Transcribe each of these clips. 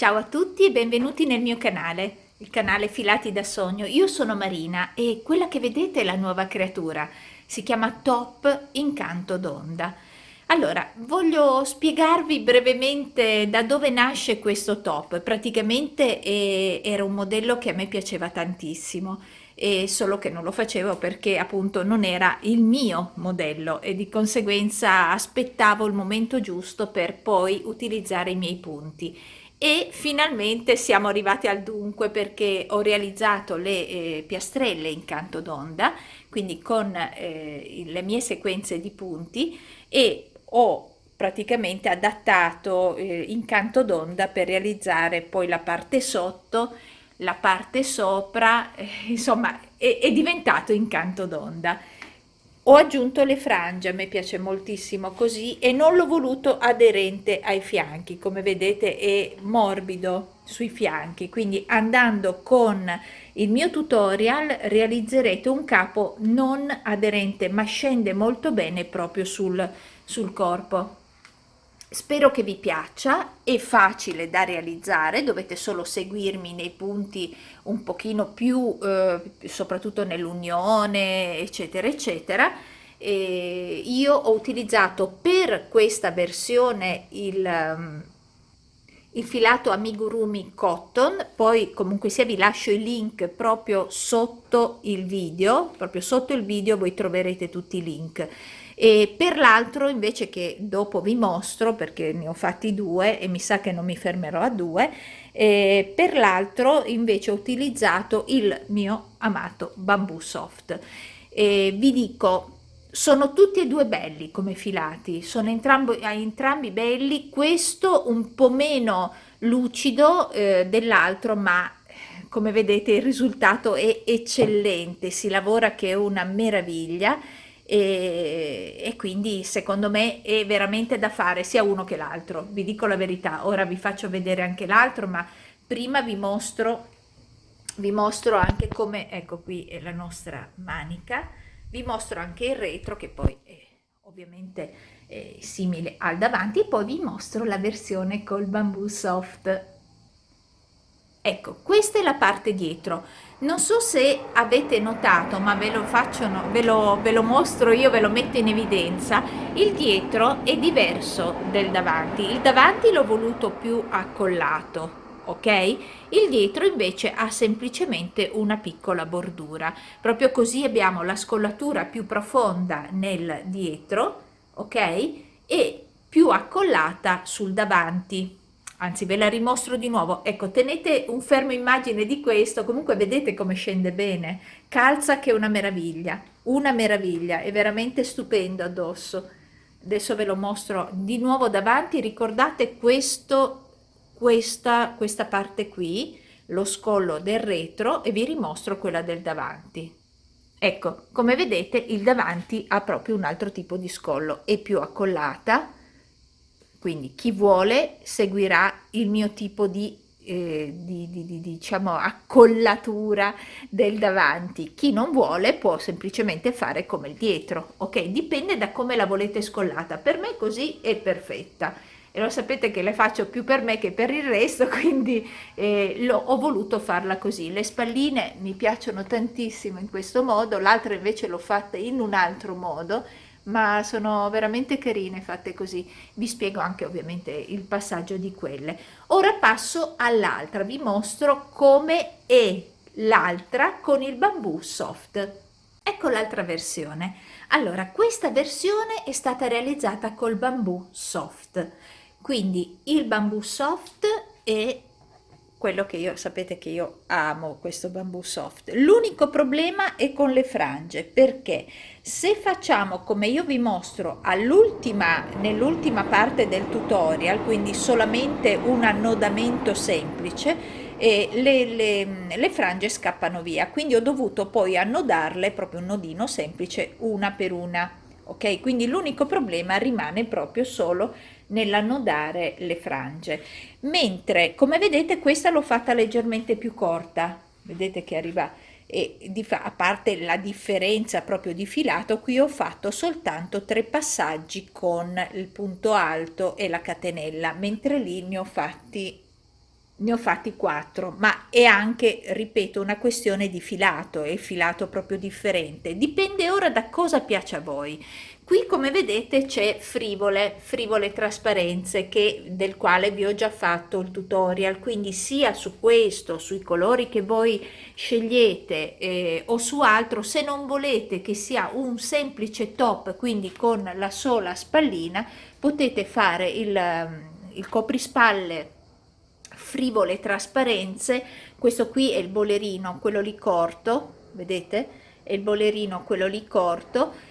Ciao a tutti e benvenuti nel mio canale, il canale Filati da Sogno. Io sono Marina e quella che vedete è la nuova creatura. Si chiama Top Incanto d'Onda. Allora, voglio spiegarvi brevemente da dove nasce questo top. Praticamente era un modello che a me piaceva tantissimo, e solo che non lo facevo perché appunto non era il mio modello e di conseguenza aspettavo il momento giusto per poi utilizzare i miei punti. E finalmente siamo arrivati al dunque perché ho realizzato le piastrelle in canto d'onda, quindi con le mie sequenze di punti, e ho praticamente adattato in canto d'onda per realizzare poi la parte sotto, la parte sopra, insomma è diventato in canto d'onda. Ho aggiunto le frange, a me piace moltissimo così, e non l'ho voluto aderente ai fianchi, come vedete è morbido sui fianchi, quindi andando con il mio tutorial realizzerete un capo non aderente, ma scende molto bene proprio sul corpo. Spero che vi piaccia, è facile da realizzare, dovete solo seguirmi nei punti un pochino più, soprattutto nell'unione, eccetera, eccetera. E io ho utilizzato per questa versione il filato amigurumi cotton, poi comunque sia vi lascio il link proprio sotto il video voi troverete tutti i link. E per l'altro invece, che dopo vi mostro perché ne ho fatti due e mi sa che non mi fermerò a due, per l'altro invece ho utilizzato il mio amato Bamboo Soft. Vi dico, sono tutti e due belli come filati, sono entrambi belli, questo un po' meno lucido dell'altro, ma come vedete il risultato è eccellente, si lavora che è una meraviglia, e quindi secondo me è veramente da fare sia uno che l'altro, vi dico la verità. Ora vi faccio vedere anche l'altro, ma prima vi mostro anche come, ecco qui è la nostra manica, vi mostro anche il retro che poi è ovviamente simile al davanti, e poi vi mostro la versione col Bamboo Soft. Ecco, questa è la parte dietro. Non so se avete notato, ma ve lo faccio, ve lo mostro io, ve lo metto in evidenza. Il dietro è diverso del davanti. Il davanti l'ho voluto più accollato, ok? Il dietro invece ha semplicemente una piccola bordura. Proprio così abbiamo la scollatura più profonda nel dietro, ok? E più accollata sul davanti. Anzi, ve la rimostro di nuovo. Ecco, tenete un fermo immagine di questo, comunque vedete come scende bene, calza che è una meraviglia, è veramente stupendo addosso. Adesso ve lo mostro di nuovo davanti, ricordate questa parte qui, lo scollo del retro, e vi rimostro quella del davanti. Ecco, come vedete il davanti ha proprio un altro tipo di scollo, è più accollata, quindi chi vuole seguirà il mio tipo diciamo accollatura del davanti, chi non vuole può semplicemente fare come il dietro, ok? Dipende da come la volete scollata, per me così è perfetta, e lo sapete che le faccio più per me che per il resto, quindi ho voluto farla così. Le spalline mi piacciono tantissimo in questo modo, l'altra invece l'ho fatta in un altro modo, ma sono veramente carine fatte così. Vi spiego anche ovviamente il passaggio di quelle. Ora passo all'altra, vi mostro come è l'altra con il Bamboo Soft. Ecco l'altra versione. Allora, questa versione è stata realizzata col Bamboo Soft, quindi il Bamboo Soft è quello che io, sapete che io amo questo Bamboo Soft. L'unico problema è con le frange, perché se facciamo come io vi mostro nell'ultima parte del tutorial, quindi solamente un annodamento semplice, le frange scappano via, quindi ho dovuto poi annodarle, proprio un nodino semplice, una per una, ok? Quindi l'unico problema rimane proprio solo nell'annodare le frange, mentre come vedete questa l'ho fatta leggermente più corta, vedete che arriva, e a parte la differenza proprio di filato, qui ho fatto soltanto 3 passaggi con il punto alto e la catenella, mentre lì ne ho fatti ne ho fatti 4, ma è anche, ripeto, una questione di filato, è il filato proprio differente. Dipende ora da cosa piace a voi. Qui come vedete c'è frivole trasparenze del quale vi ho già fatto il tutorial, quindi sia su questo, sui colori che voi scegliete o su altro, se non volete che sia un semplice top, quindi con la sola spallina, potete fare il coprispalle frivole trasparenze. Questo qui è il bolerino, quello lì corto, vedete? È il bolerino, quello lì corto.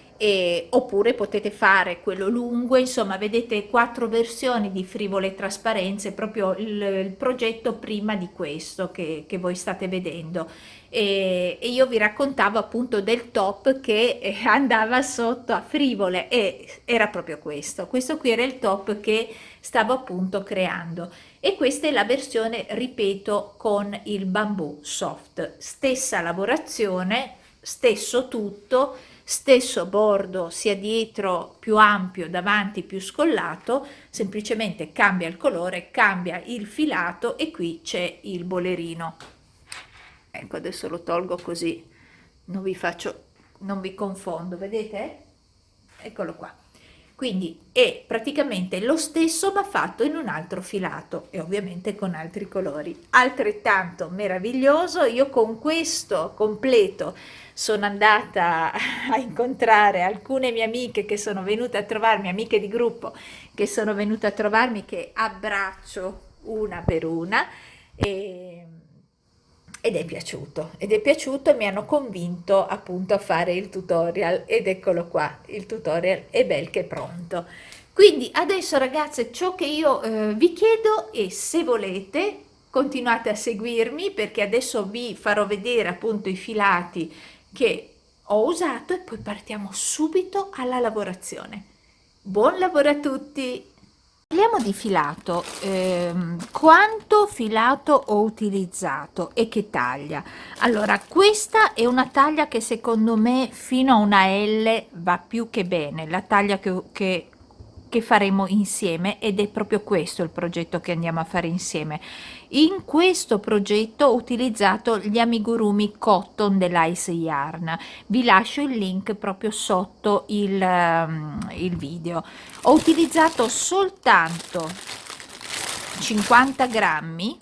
Oppure potete fare quello lungo, insomma vedete 4 versioni di frivole trasparenze, proprio il progetto prima di questo che voi state vedendo. E io vi raccontavo appunto del top che andava sotto a frivole, e era proprio questo qui era il top che stavo appunto creando. E questa è la versione, ripeto, con il bambù soft, stessa lavorazione, stesso tutto, stesso bordo sia dietro più ampio, davanti più scollato, semplicemente cambia il colore, cambia il filato e qui c'è il bolerino. Ecco, adesso lo tolgo così non vi confondo, vedete? Eccolo qua. Quindi è praticamente lo stesso ma fatto in un altro filato e ovviamente con altri colori. Altrettanto meraviglioso. Io con questo completo sono andata a incontrare alcune mie amiche che sono venute a trovarmi, amiche di gruppo che sono venute a trovarmi, che abbraccio una per una. E ed è piaciuto e mi hanno convinto appunto a fare il tutorial, ed eccolo qua, il tutorial è bel che pronto. Quindi adesso ragazze, ciò che io vi chiedo è, se volete continuate a seguirmi, perché adesso vi farò vedere appunto i filati che ho usato e poi partiamo subito alla lavorazione. Buon lavoro a tutti! Parliamo di filato, quanto filato ho utilizzato e che taglia. Allora, questa è una taglia che secondo me fino a una L va più che bene, la taglia che faremo insieme, ed è proprio questo il progetto che andiamo a fare insieme. In questo progetto ho utilizzato gli amigurumi cotton dell'Ice Yarn, vi lascio il link proprio sotto il video. Ho utilizzato soltanto 50 grammi,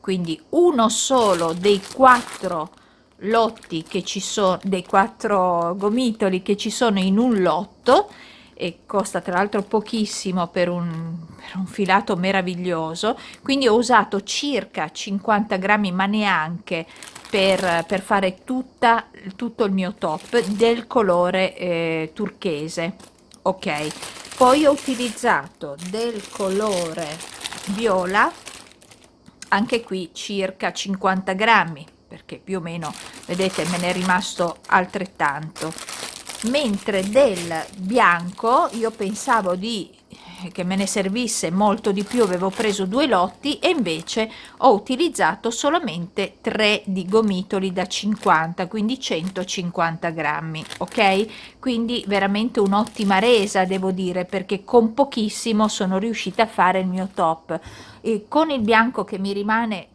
quindi uno solo dei 4 lotti che ci sono, dei 4 gomitoli che ci sono in un lotto, e costa tra l'altro pochissimo per un filato meraviglioso. Quindi ho usato circa 50 grammi, ma neanche, per fare tutto il mio top del colore turchese. Ok, poi ho utilizzato del colore viola, anche qui circa 50 grammi, perché più o meno vedete me ne è rimasto altrettanto. Mentre del bianco io pensavo che me ne servisse molto di più, avevo preso 2 lotti e invece ho utilizzato solamente 3 di gomitoli da 50, quindi 150 grammi. Ok, quindi veramente un'ottima resa, devo dire, perché con pochissimo sono riuscita a fare il mio top. E con il bianco che mi rimane,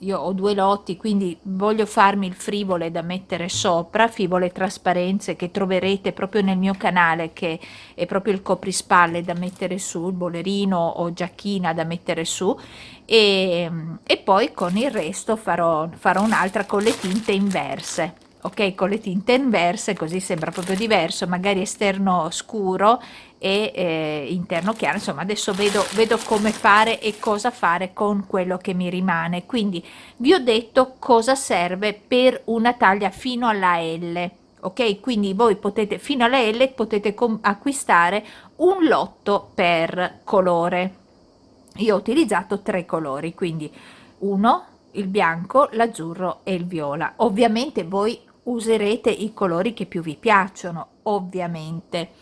io ho 2 lotti, quindi voglio farmi il frivole da mettere sopra, frivole trasparenze che troverete proprio nel mio canale, che è proprio il coprispalle da mettere su, il bolerino o giacchina da mettere su, e poi con il resto farò un'altra con le tinte inverse. Ok, con le tinte inverse, così sembra proprio diverso, magari esterno scuro e interno chiaro. Insomma, adesso vedo come fare e cosa fare con quello che mi rimane. Quindi vi ho detto cosa serve per una taglia fino alla L. Ok, quindi voi potete, fino alla L potete acquistare un lotto per colore. Io ho utilizzato 3 colori, quindi uno, il bianco, l'azzurro e il viola. Ovviamente voi userete i colori che più vi piacciono, ovviamente.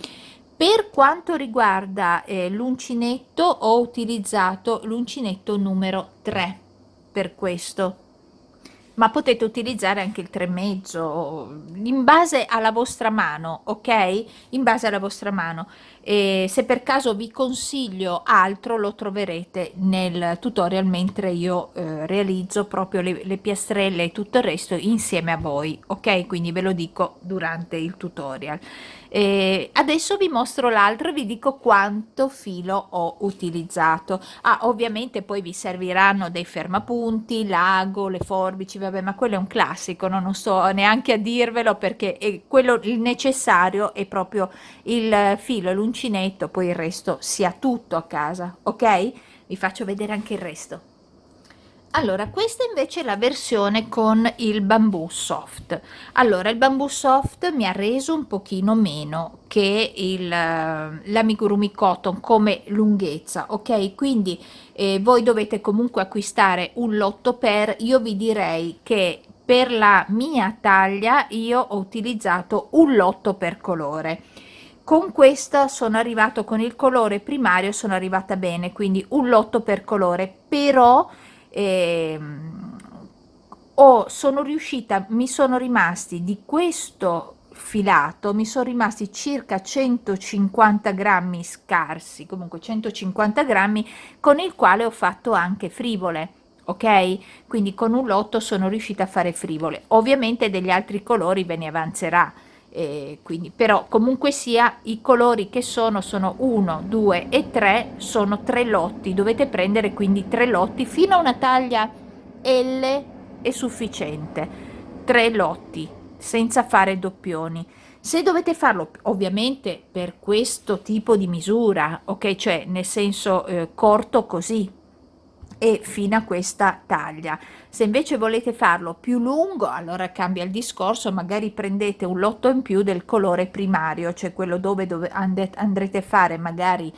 Per quanto riguarda l'uncinetto, ho utilizzato l'uncinetto numero 3 per questo. ma potete utilizzare anche il 3,5 in base alla vostra mano, ok? In base alla vostra mano. E se per caso vi consiglio altro, lo troverete nel tutorial mentre io realizzo proprio le piastrelle e tutto il resto insieme a voi, ok? Quindi ve lo dico durante il tutorial. Adesso vi mostro l'altro e vi dico quanto filo ho utilizzato. Ah, ovviamente poi vi serviranno dei fermapunti, l'ago, le forbici, vabbè, ma quello è un classico, no? Non sto neanche a dirvelo perché è quello il necessario è proprio il filo e l'uncinetto, poi il resto si ha tutto a casa, ok? Vi faccio vedere anche il resto. Allora, questa invece è la versione con il bambù soft. Allora, il bambù soft mi ha reso un pochino meno che l'amigurumi cotton come lunghezza, ok? Quindi voi dovete comunque acquistare un lotto per, io vi direi che per la mia taglia io ho utilizzato un lotto per colore. Con questa sono arrivato con il colore primario, sono arrivata bene, quindi un lotto per colore, però sono riuscita, mi sono rimasti di questo filato, mi sono rimasti circa 150 grammi scarsi, comunque 150 grammi, con il quale ho fatto anche frivole. Ok, quindi con un lotto sono riuscita a fare frivole, ovviamente degli altri colori ve ne avanzerà, quindi però comunque sia i colori che sono 1 2 e 3, sono 3 lotti, dovete prendere quindi 3 lotti fino a una taglia L è sufficiente, 3 lotti senza fare doppioni. Se dovete farlo ovviamente per questo tipo di misura, ok, cioè nel senso corto così e fino a questa taglia. Se invece volete farlo più lungo, allora cambia il discorso, magari prendete un lotto in più del colore primario, cioè quello dove andrete a fare magari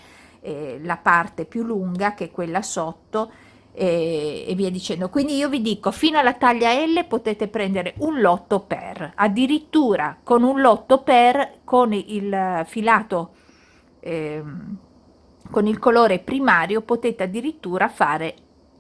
la parte più lunga che è quella sotto, e via dicendo. Quindi io vi dico, fino alla taglia L potete prendere un lotto per, addirittura con un lotto per, con il filato ehm, con il colore primario potete addirittura fare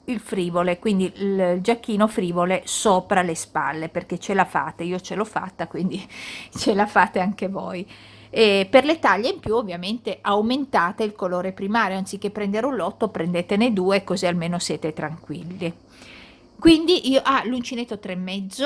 il frivole, quindi il giacchino frivole sopra le spalle, perché ce la fate, io ce l'ho fatta, quindi ce la fate anche voi. E per le taglie in più ovviamente aumentate il colore primario, anziché prendere un lotto prendetene due, così almeno siete tranquilli. Quindi io l'uncinetto 3,5,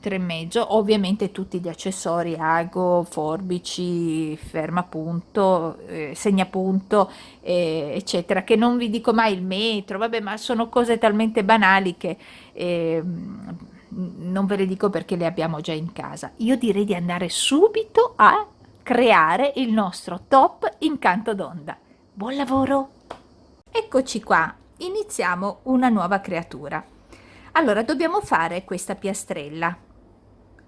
3,5, ovviamente tutti gli accessori, ago, forbici, fermapunto, segnapunto, eccetera, che non vi dico mai il metro, vabbè, ma sono cose talmente banali che non ve le dico perché le abbiamo già in casa. Io direi di andare subito a creare il nostro top incanto d'onda. Buon lavoro! Eccoci qua, iniziamo una nuova creatura. Allora, dobbiamo fare questa piastrella,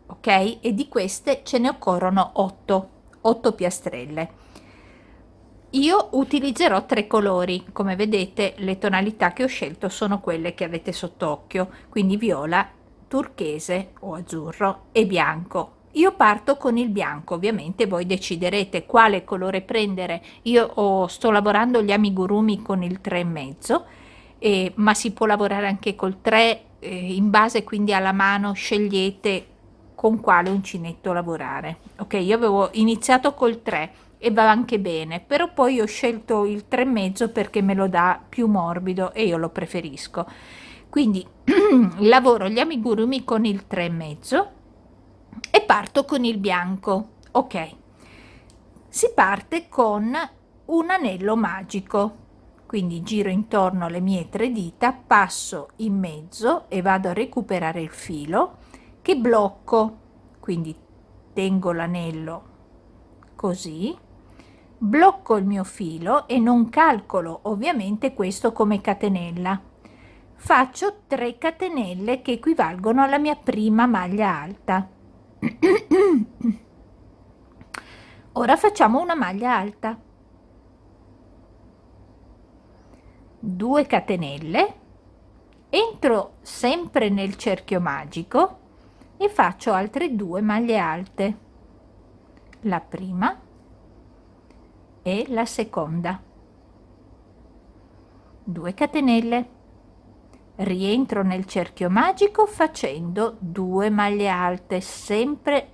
ok? E di queste ce ne occorrono 8 piastrelle. Io utilizzerò 3 colori, come vedete le tonalità che ho scelto sono quelle che avete sott'occhio, quindi viola, turchese o azzurro e bianco. Io parto con il bianco, ovviamente voi deciderete quale colore prendere. Io sto lavorando gli amigurumi con il 3,5, ma si può lavorare anche col 3, in base quindi alla mano scegliete con quale uncinetto lavorare. Ok, io avevo iniziato col 3 e va anche bene, però poi ho scelto il 3,5 perché me lo dà più morbido e io lo preferisco. Quindi lavoro gli amigurumi con il 3,5 e parto con il bianco. Ok, si parte con un anello magico, quindi giro intorno alle mie 3 dita, passo in mezzo e vado a recuperare il filo che blocco, quindi tengo l'anello così, blocco il mio filo e non calcolo ovviamente questo come catenella. Faccio 3 catenelle che equivalgono alla mia prima maglia alta. Ora facciamo una maglia alta, 2 catenelle, entro sempre nel cerchio magico e faccio altre 2 maglie alte, la prima e la seconda, 2 catenelle, rientro nel cerchio magico facendo 2 maglie alte sempre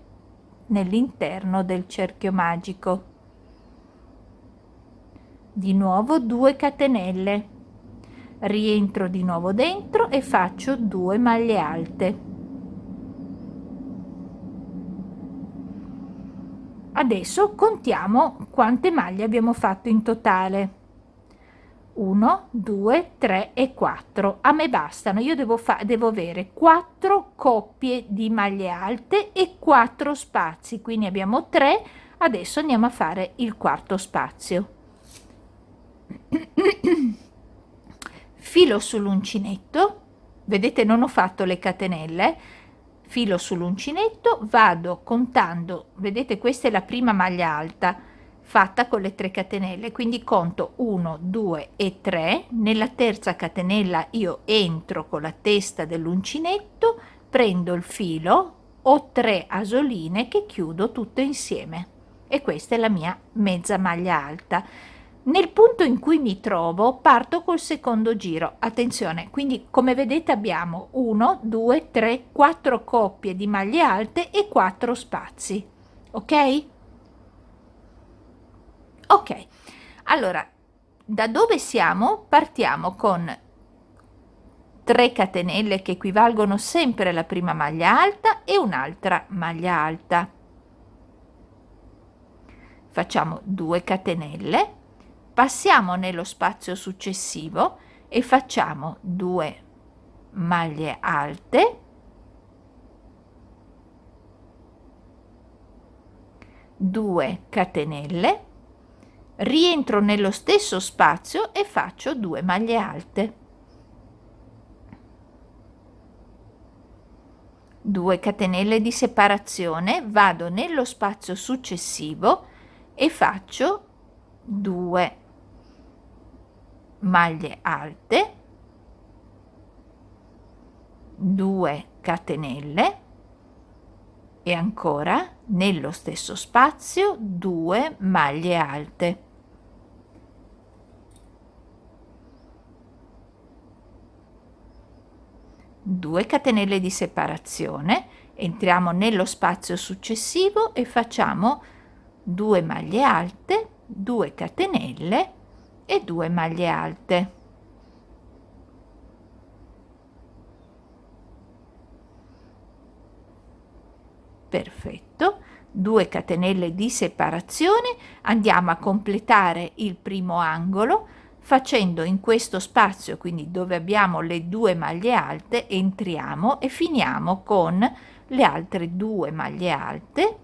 nell'interno del cerchio magico, di nuovo 2 catenelle, rientro di nuovo dentro e faccio 2 maglie alte. Adesso contiamo quante maglie abbiamo fatto in totale. 1, 2, 3 e 4. A me bastano, io devo avere 4 coppie di maglie alte e 4 spazi, quindi abbiamo 3. Adesso andiamo a fare il quarto spazio. Filo sull'uncinetto, vedete non ho fatto le catenelle, filo sull'uncinetto, vado contando, vedete questa è la prima maglia alta fatta con le 3 catenelle, quindi conto 1, 2 e 3. Nella terza catenella io entro con la testa dell'uncinetto, prendo il filo, ho 3 asoline che chiudo tutte insieme e questa è la mia mezza maglia alta. Nel punto in cui mi trovo parto col secondo giro, attenzione, quindi come vedete abbiamo 1, 2, 3, 4 coppie di maglie alte e 4 spazi, ok? Ok, allora da dove siamo? Partiamo con 3 catenelle che equivalgono sempre alla prima maglia alta e un'altra maglia alta. Facciamo 2 catenelle, passiamo nello spazio successivo e facciamo 2 maglie alte, 2 catenelle, rientro nello stesso spazio e faccio 2 maglie alte, 2 catenelle di separazione, vado nello spazio successivo e faccio 2 maglie alte, 2 catenelle e ancora nello stesso spazio 2 maglie alte. Due catenelle di separazione, entriamo nello spazio successivo e facciamo 2 maglie alte, 2 catenelle e 2 maglie alte. Perfetto, 2 catenelle di separazione, andiamo a completare il primo angolo facendo in questo spazio, quindi dove abbiamo le 2 maglie alte, entriamo e finiamo con le altre 2 maglie alte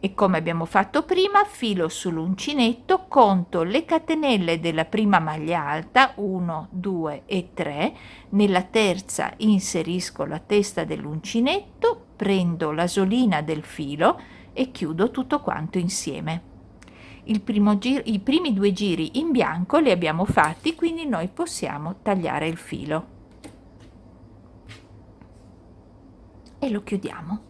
e come abbiamo fatto prima filo sull'uncinetto, conto le catenelle della prima maglia alta 1, 2 e 3, nella terza inserisco la testa dell'uncinetto, prendo l'asolina del filo e chiudo tutto quanto insieme. I primi 2 giri in bianco li abbiamo fatti, quindi noi possiamo tagliare il filo e lo chiudiamo.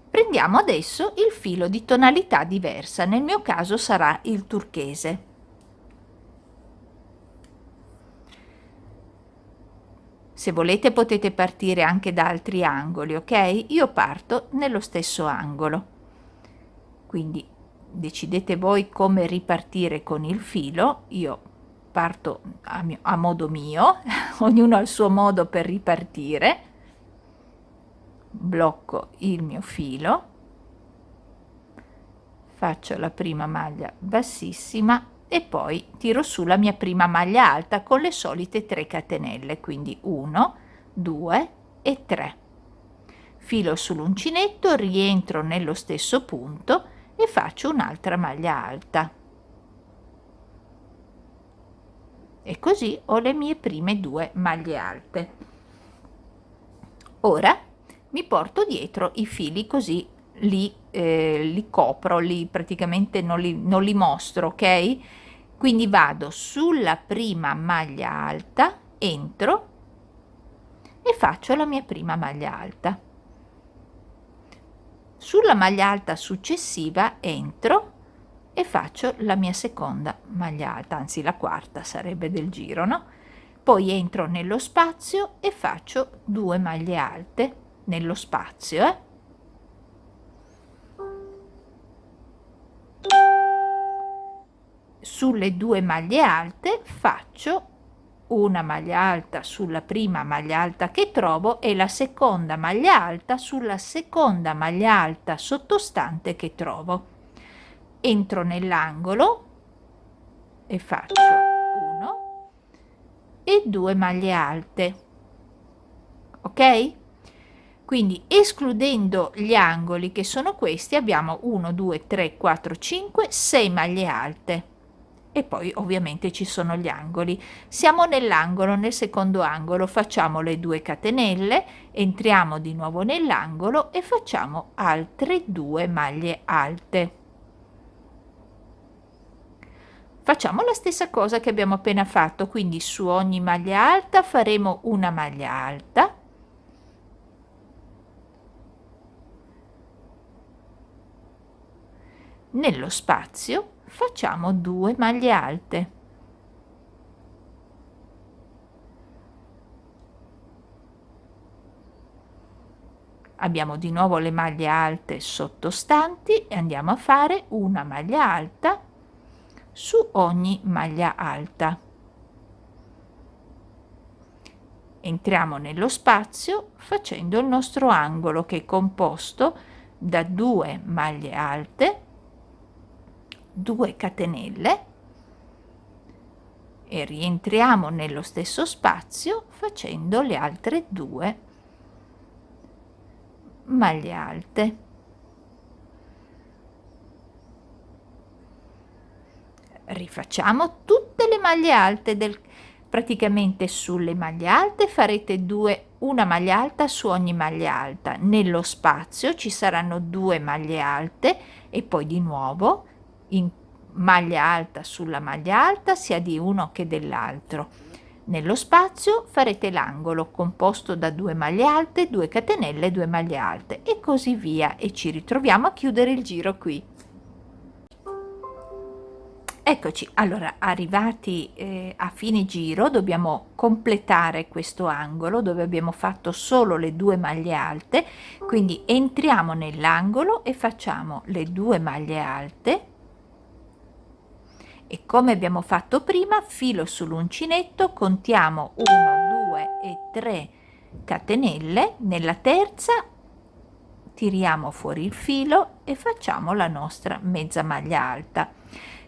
Prendiamo adesso il filo di tonalità diversa, nel mio caso sarà il turchese. Se volete potete partire anche da altri angoli, ok? Io parto nello stesso angolo. Quindi decidete voi come ripartire con il filo, io parto a modo mio, ognuno ha il suo modo per ripartire. Blocco il mio filo, faccio la prima maglia bassissima e poi tiro su la mia prima maglia alta con le solite 3 catenelle, quindi 1, 2 e 3. Filo sull'uncinetto, rientro nello stesso punto e faccio un'altra maglia alta. E così ho le mie prime 2 maglie alte. Ora mi porto dietro i fili così li copro, praticamente non li mostro, ok? Quindi vado sulla prima maglia alta, entro e faccio la mia prima maglia alta. Sulla maglia alta successiva entro e faccio la mia seconda maglia alta, anzi la quarta sarebbe del giro, no? Poi entro nello spazio e faccio 2 maglie alte nello spazio, Sulle 2 maglie alte faccio una maglia alta sulla prima maglia alta che trovo e la seconda maglia alta sulla seconda maglia alta sottostante che trovo. Entro nell'angolo e faccio 1 e 2 maglie alte, ok? Quindi escludendo gli angoli che sono questi abbiamo 1 2 3 4 5 6 maglie alte e poi ovviamente ci sono gli angoli. Siamo nell'angolo, nel secondo angolo facciamo le 2 catenelle, entriamo di nuovo nell'angolo e facciamo altre 2 maglie alte. Facciamo la stessa cosa che abbiamo appena fatto, quindi su ogni maglia alta faremo una maglia alta, nello spazio facciamo 2 maglie alte. Abbiamo di nuovo le maglie alte sottostanti e andiamo a fare una maglia alta su ogni maglia alta. Entriamo nello spazio facendo il nostro angolo che è composto da 2 maglie alte, 2 catenelle e rientriamo nello stesso spazio facendo le altre 2 maglie alte. Rifacciamo tutte le maglie alte praticamente sulle maglie alte farete una maglia alta su ogni maglia alta, nello spazio ci saranno 2 maglie alte e poi di nuovo in maglia alta sulla maglia alta sia di uno che dell'altro. Nello spazio farete l'angolo composto da 2 maglie alte, 2 catenelle, 2 maglie alte e così via e ci ritroviamo a chiudere il giro qui. Eccoci, allora arrivati a fine giro dobbiamo completare questo angolo dove abbiamo fatto solo le 2 maglie alte, quindi entriamo nell'angolo e facciamo le 2 maglie alte e come abbiamo fatto prima filo sull'uncinetto, contiamo 1 2 e 3 catenelle, nella terza tiriamo fuori il filo e facciamo la nostra mezza maglia alta.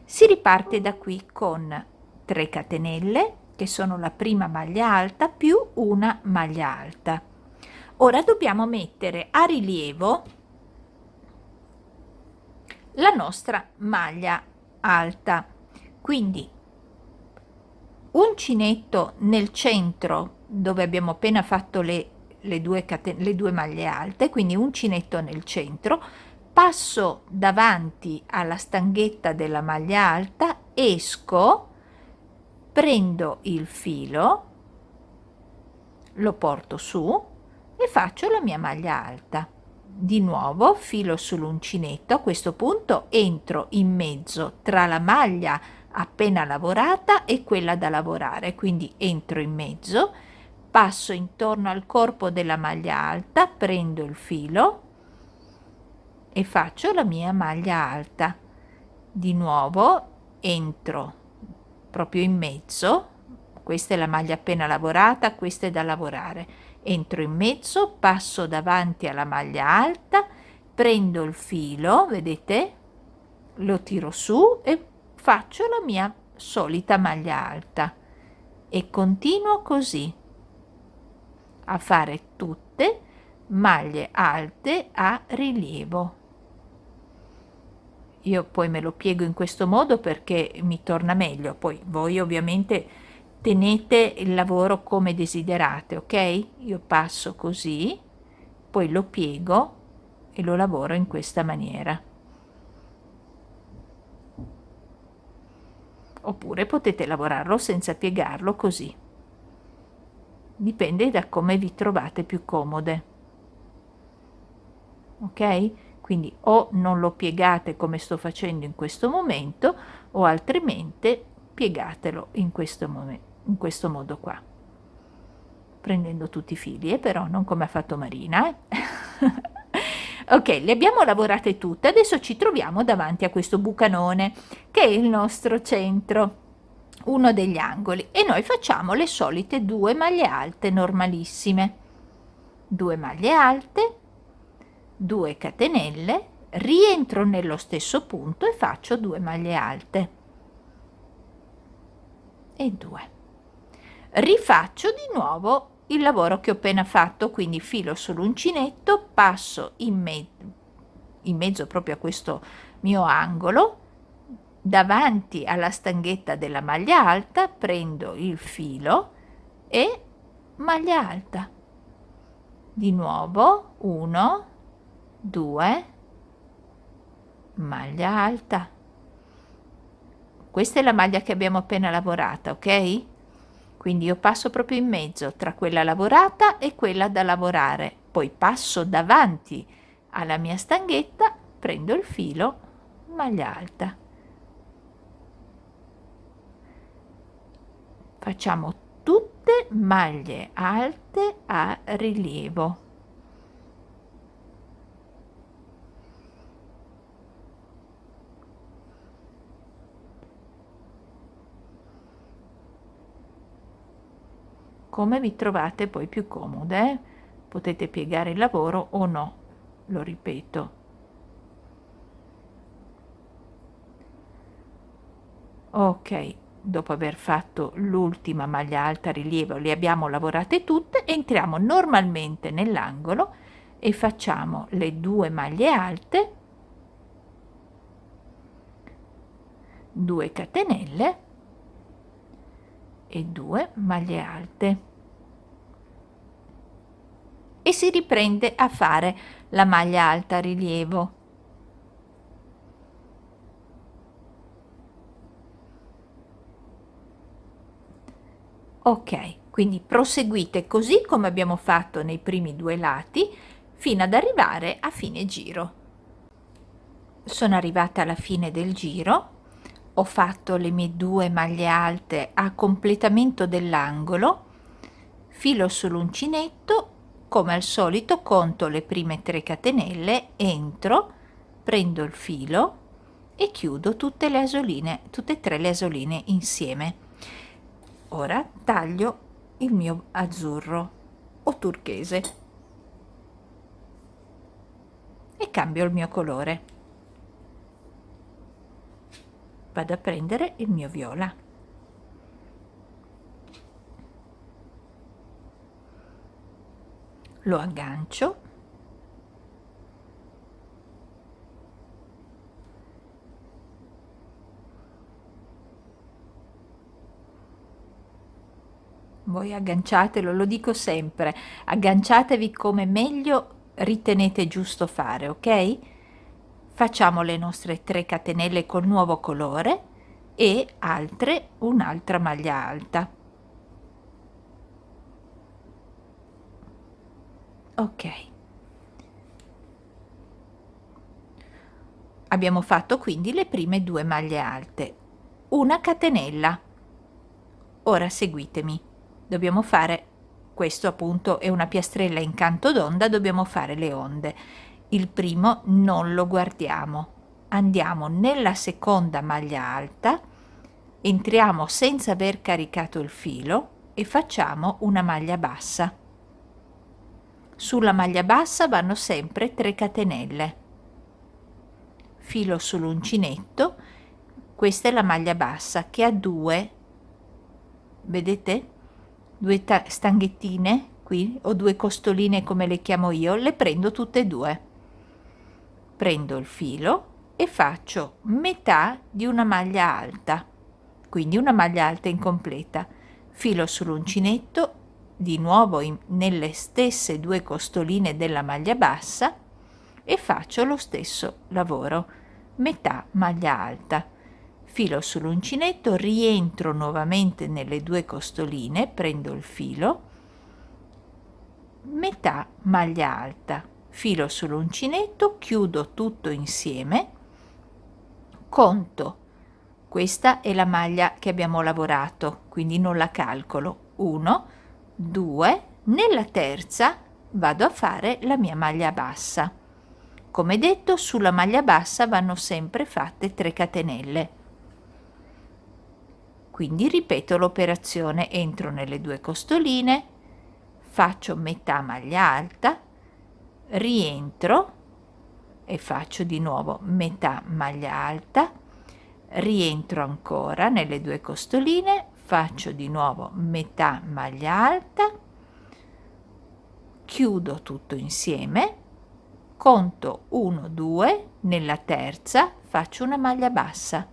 Si riparte da qui con 3 catenelle che sono la prima maglia alta più una maglia alta. Ora dobbiamo mettere a rilievo la nostra maglia alta, quindi uncinetto nel centro dove abbiamo appena fatto le 2 maglie alte, quindi uncinetto nel centro, passo davanti alla stanghetta della maglia alta, esco, prendo il filo, lo porto su e faccio la mia maglia alta. Di nuovo filo sull'uncinetto, a questo punto entro in mezzo tra la maglia appena lavorata e quella da lavorare, quindi entro in mezzo, passo intorno al corpo della maglia alta, prendo il filo e faccio la mia maglia alta. Di nuovo entro proprio in mezzo, questa è la maglia appena lavorata, questa è da lavorare, entro in mezzo, passo davanti alla maglia alta, prendo il filo, vedete, lo tiro su e faccio la mia solita maglia alta e continuo così a fare tutte maglie alte a rilievo. Io poi me lo piego in questo modo perché mi torna meglio, poi voi ovviamente tenete il lavoro come desiderate, ok? Io passo così, poi lo piego e lo lavoro in questa maniera. Oppure potete lavorarlo senza piegarlo così. Dipende da come vi trovate più comode. Ok? quindi o non lo piegate come sto facendo in questo momento, o altrimenti piegatelo in questo modo qua, prendendo tutti i fili, però non come ha fatto Marina. Ok, le abbiamo lavorate tutte, adesso ci troviamo davanti a questo bucanone che è il nostro centro, uno degli angoli, e noi facciamo le solite 2 maglie alte normalissime, 2 maglie alte, 2 catenelle, rientro nello stesso punto e faccio 2 maglie alte e 2. Rifaccio di nuovo il lavoro che ho appena fatto, quindi filo sull'uncinetto, passo in mezzo proprio a questo mio angolo, davanti alla stanghetta della maglia alta, prendo il filo e maglia alta. Di nuovo 1, 2, maglia alta. Questa è la maglia che abbiamo appena lavorata, ok? Quindi io passo proprio in mezzo tra quella lavorata e quella da lavorare, poi passo davanti alla mia stanghetta, prendo il filo, maglia alta. Facciamo tutte maglie alte a rilievo. Come vi trovate poi più comode, potete piegare il lavoro o no, lo ripeto. Ok, dopo aver fatto l'ultima maglia alta a rilievo, le abbiamo lavorate tutte, entriamo normalmente nell'angolo e facciamo le 2 maglie alte, 2 catenelle e 2 maglie alte, e si riprende a fare la maglia alta a rilievo. Ok, quindi proseguite così come abbiamo fatto nei primi 2 lati fino ad arrivare a fine giro. Sono arrivata alla fine del giro, ho fatto le mie 2 maglie alte a completamento dell'angolo, filo sull'uncinetto, come al solito conto le prime 3 catenelle, entro, prendo il filo e chiudo tutte e 3 le asoline insieme. Ora taglio il mio azzurro o turchese e cambio il mio colore. Vado a prendere il mio viola. Lo aggancio. Voi agganciatelo, lo dico sempre, agganciatevi come meglio ritenete giusto fare, ok? Facciamo le nostre 3 catenelle col nuovo colore e un'altra maglia alta. Ok. Abbiamo fatto quindi le prime 2 maglie alte, una catenella. Ora seguitemi. Dobbiamo fare questo, appunto è una piastrella in canto d'onda, dobbiamo fare le onde. Il primo non lo guardiamo, andiamo nella seconda maglia alta, entriamo senza aver caricato il filo e facciamo una maglia bassa. Sulla maglia bassa vanno sempre 3 catenelle, filo sull'uncinetto. Questa è la maglia bassa che ha 2, vedete, 2 stanghettine qui, o 2 costoline come le chiamo io, le prendo tutte e 2. Prendo il filo e faccio metà di una maglia alta, quindi una maglia alta incompleta, filo sull'uncinetto, di nuovo nelle stesse 2 costoline della maglia bassa e faccio lo stesso lavoro, metà maglia alta, filo sull'uncinetto, rientro nuovamente nelle 2 costoline, prendo il filo, metà maglia alta, filo sull'uncinetto, chiudo tutto insieme, conto. Questa è la maglia che abbiamo lavorato, quindi non la calcolo. 1, 2, nella terza vado a fare la mia maglia bassa. Come detto, sulla maglia bassa vanno sempre fatte 3 catenelle. Quindi ripeto l'operazione, entro nelle 2 costoline, faccio metà maglia alta, rientro e faccio di nuovo metà maglia alta, rientro ancora nelle 2 costoline, faccio di nuovo metà maglia alta, chiudo tutto insieme, conto 1, 2, nella terza faccio una maglia bassa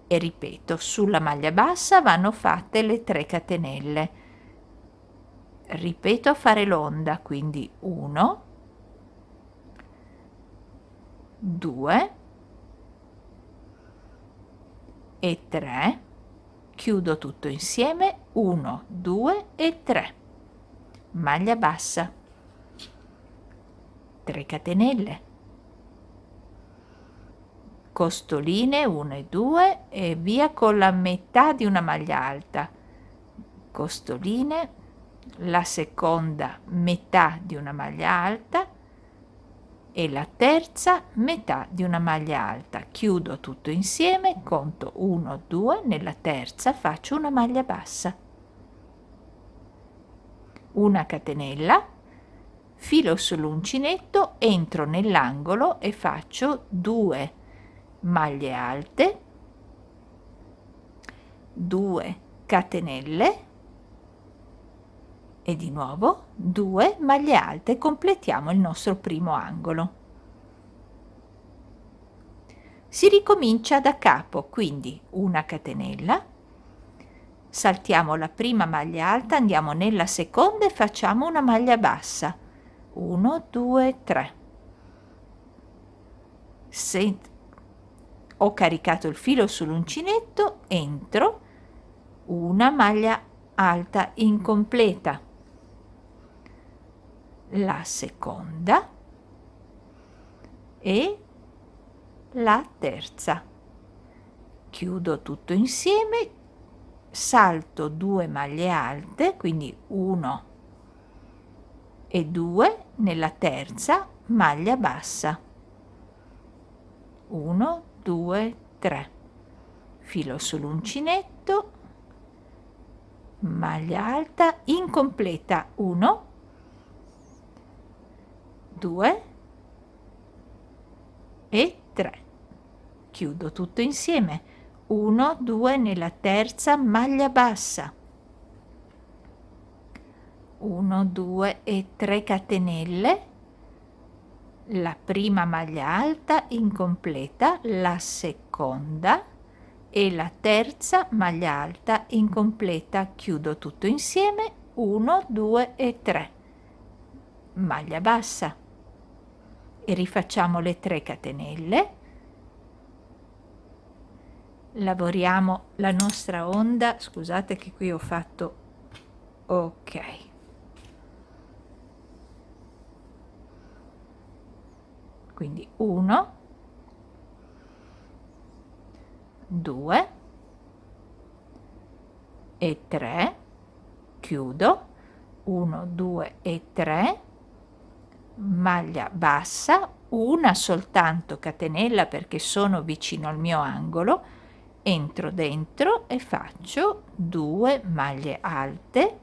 e ripeto, sulla maglia bassa vanno fatte le 3 catenelle. Ripeto a fare l'onda, quindi 1, 2 e 3, chiudo tutto insieme, 1, 2 e 3, maglia bassa, 3 catenelle, costoline 1 e 2 e via con la metà di una maglia alta, costoline, la seconda metà di una maglia alta e la terza metà di una maglia alta, chiudo tutto insieme, conto 1, 2, nella terza faccio una maglia bassa, una catenella, filo sull'uncinetto, entro nell'angolo e faccio 2 maglie alte, 2 catenelle e di nuovo 2 maglie alte, completiamo il nostro primo angolo. Si ricomincia da capo, quindi una catenella, saltiamo la prima maglia alta, andiamo nella seconda e facciamo una maglia bassa, 1, 2, 3. Se ho caricato il filo sull'uncinetto, entro, una maglia alta incompleta, la seconda e la terza, chiudo tutto insieme, salto 2 maglie alte, quindi 1 e 2, nella terza maglia bassa, 1, 2, 3, filo sull'uncinetto, maglia alta incompleta, 1, 2 e 3, chiudo tutto insieme, 1, 2 nella terza maglia bassa, 1, 2 e 3 catenelle, la prima maglia alta incompleta, la seconda e la terza maglia alta incompleta, chiudo tutto insieme, 1, 2 e 3, maglia bassa e rifacciamo le 3 catenelle, lavoriamo la nostra onda, scusate che qui ho fatto ok, quindi 1, 2 e 3, chiudo, 1, 2 e 3, maglia bassa, una soltanto catenella perché sono vicino al mio angolo, entro dentro e faccio 2 maglie alte,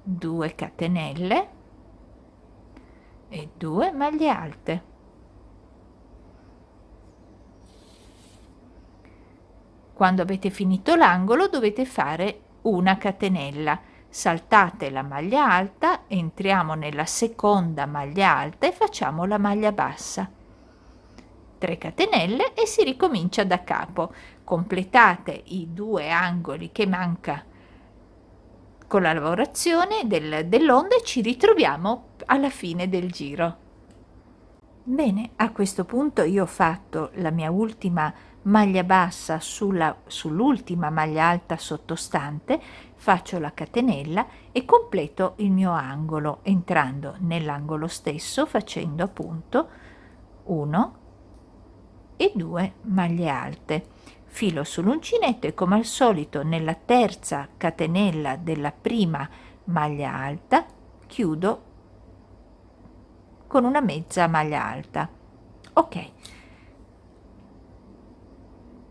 2 catenelle e 2 maglie alte. Quando avete finito l'angolo dovete fare una catenella, saltate la maglia alta, entriamo nella seconda maglia alta e facciamo la maglia bassa, 3 catenelle e si ricomincia da capo. Completate i 2 angoli che manca con la lavorazione dell'onda e ci ritroviamo alla fine del giro. Bene, a questo punto io ho fatto la mia ultima maglia bassa sull'ultima maglia alta sottostante, faccio la catenella e completo il mio angolo entrando nell'angolo stesso facendo appunto 1 e 2 maglie alte. Filo sull'uncinetto e come al solito nella terza catenella della prima maglia alta chiudo con una mezza maglia alta. Ok,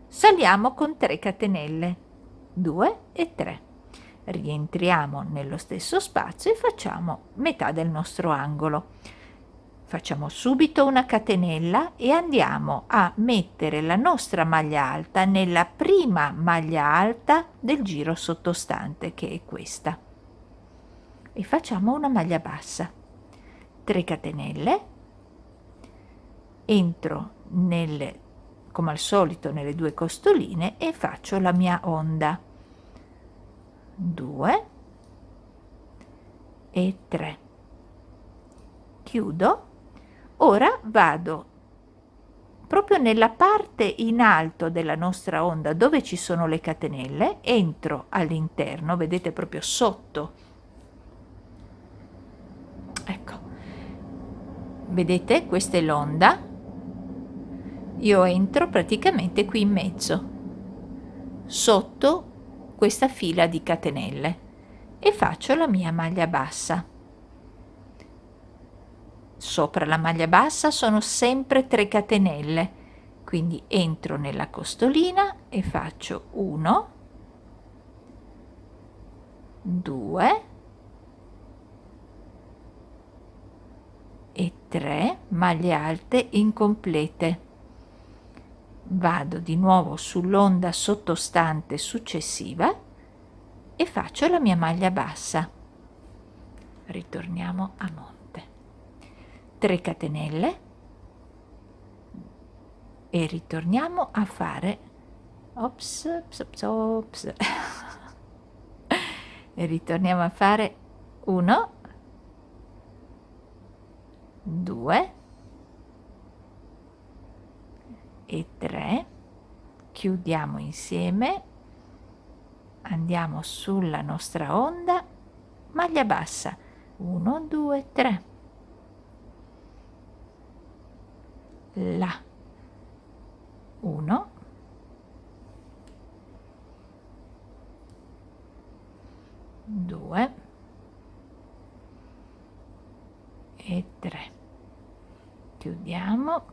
saliamo con 3 catenelle, 2 e 3, rientriamo nello stesso spazio e facciamo metà del nostro angolo. Facciamo subito una catenella e andiamo a mettere la nostra maglia alta nella prima maglia alta del giro sottostante, che è questa, e facciamo una maglia bassa, 3 catenelle, entro come al solito nelle 2 costoline e faccio la mia onda, 2 e 3, chiudo. Ora vado proprio nella parte in alto della nostra onda dove ci sono le catenelle, entro all'interno, vedete proprio sotto, ecco, vedete, questa è l'onda, io entro praticamente qui in mezzo, sotto questa fila di catenelle e faccio la mia maglia bassa. Sopra la maglia bassa sono sempre 3 catenelle, quindi entro nella costolina e faccio 1, 2 e 3 maglie alte incomplete. Vado di nuovo sull'onda sottostante successiva e faccio la mia maglia bassa. Ritorniamo a monte. 3 catenelle e ritorniamo a fare e ritorniamo a fare 1, 2 e 3, chiudiamo insieme, andiamo sulla nostra onda, maglia bassa, 1, 2, 3, là, 1, 2 e 3, chiudiamo,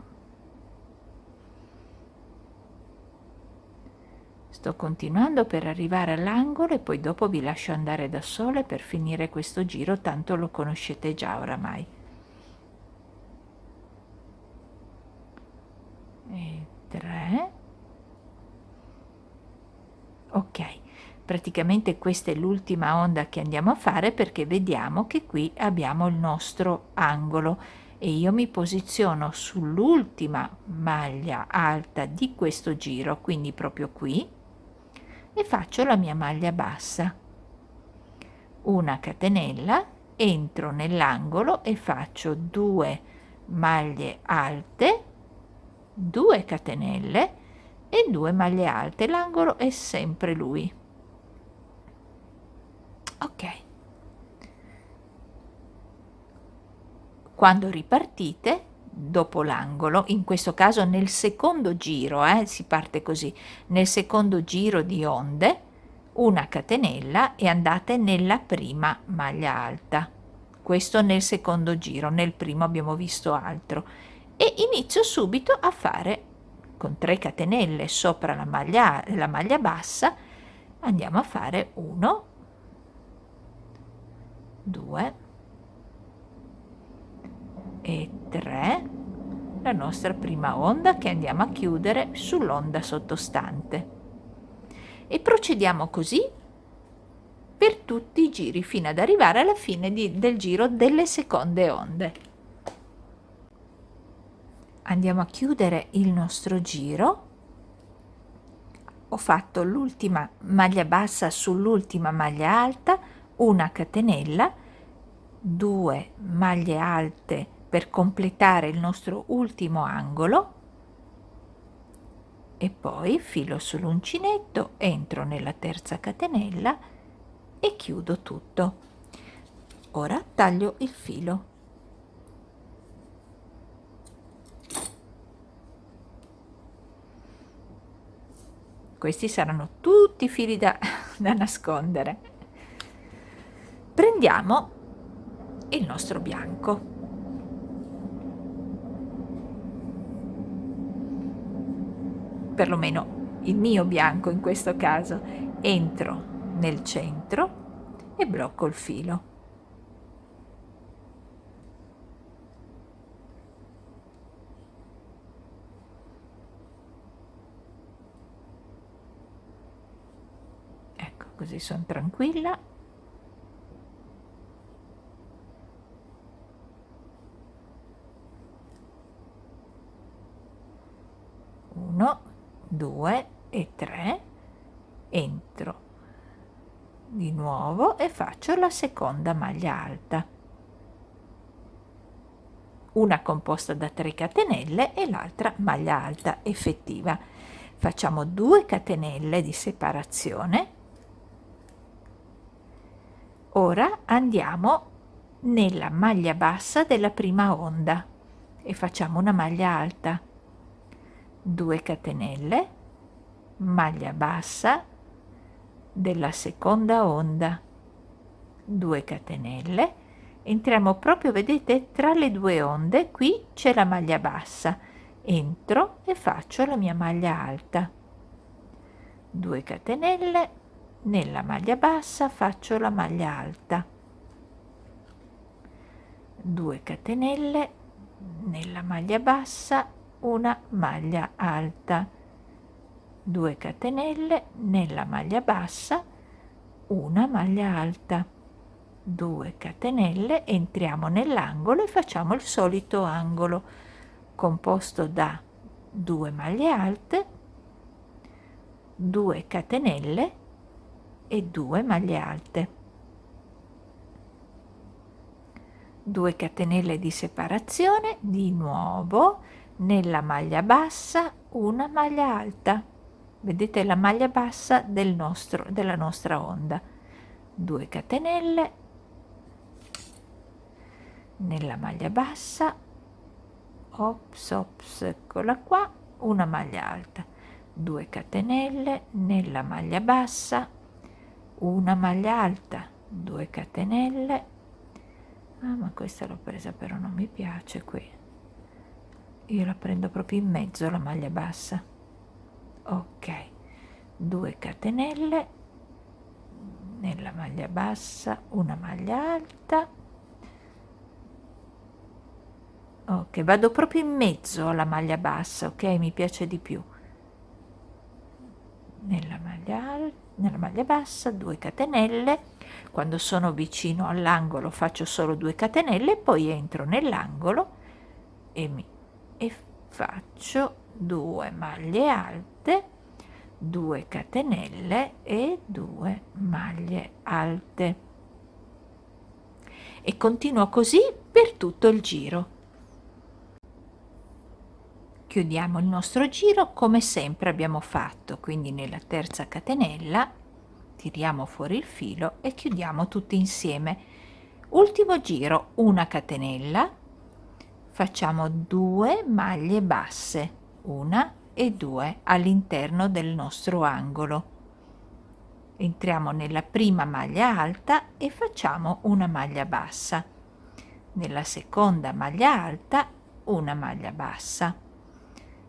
sto continuando per arrivare all'angolo e poi dopo vi lascio andare da sole per finire questo giro, tanto lo conoscete già oramai. E 3, ok, praticamente questa è l'ultima onda che andiamo a fare perché vediamo che qui abbiamo il nostro angolo e io mi posiziono sull'ultima maglia alta di questo giro, quindi proprio qui, e faccio la mia maglia bassa, una catenella, entro nell'angolo e faccio 2 maglie alte, 2 catenelle e 2 maglie alte, l'angolo è sempre lui. Ok, quando ripartite dopo l'angolo, in questo caso nel secondo giro, si parte così, nel secondo giro di onde, una catenella e andate nella prima maglia alta, questo nel secondo giro, nel primo abbiamo visto altro, e inizio subito a fare con 3 catenelle sopra la maglia bassa, andiamo a fare 1, 2 e 3, la nostra prima onda che andiamo a chiudere sull'onda sottostante e procediamo così per tutti i giri fino ad arrivare alla fine del giro delle seconde onde. Andiamo a chiudere il nostro giro, ho fatto l'ultima maglia bassa sull'ultima maglia alta, una catenella, 2 maglie alte per completare il nostro ultimo angolo, e poi filo sull'uncinetto, entro nella terza catenella e chiudo tutto. Ora taglio il filo. Questi saranno tutti fili da nascondere. Prendiamo il nostro bianco. Perlomeno il mio bianco in questo caso. Entro nel centro e blocco il filo. Ecco, così sono tranquilla. Uno, 2 e 3. Entro di nuovo e faccio la seconda maglia alta, una composta da 3 catenelle e l'altra maglia alta effettiva. Facciamo 2 catenelle di separazione. Ora andiamo nella maglia bassa della prima onda e facciamo una maglia alta, 2 catenelle, maglia bassa della seconda onda, 2 catenelle, entriamo proprio, vedete, tra le due onde. Qui c'è la maglia bassa, entro e faccio la mia maglia alta, 2 catenelle, nella maglia bassa faccio la maglia alta, 2 catenelle, nella maglia bassa una maglia alta, 2 catenelle, nella maglia bassa una maglia alta, 2 catenelle, entriamo nell'angolo e facciamo il solito angolo composto da 2 maglie alte, 2 catenelle e 2 maglie alte, 2 catenelle di separazione, di nuovo nella maglia bassa una maglia alta, vedete la maglia bassa della nostra onda, 2 catenelle, nella maglia bassa, ops, eccola qua, una maglia alta, 2 catenelle, nella maglia bassa una maglia alta, 2 catenelle. Ma questa l'ho presa, però non mi piace qui, io la prendo proprio in mezzo la maglia bassa. Ok, 2 catenelle, nella maglia bassa una maglia alta. Ok, vado proprio in mezzo alla maglia bassa, ok, mi piace di più. Nella maglia bassa 2 catenelle, quando sono vicino all'angolo faccio solo 2 catenelle, poi entro nell'angolo e faccio 2 maglie alte, 2 catenelle e 2 maglie alte e continuo così per tutto il giro. Chiudiamo il nostro giro come sempre abbiamo fatto, quindi nella terza catenella tiriamo fuori il filo e chiudiamo tutti insieme. Ultimo giro, una catenella, facciamo 2 maglie basse, una e 2 all'interno del nostro angolo. Entriamo nella prima maglia alta e facciamo una maglia bassa, nella seconda maglia alta una maglia bassa.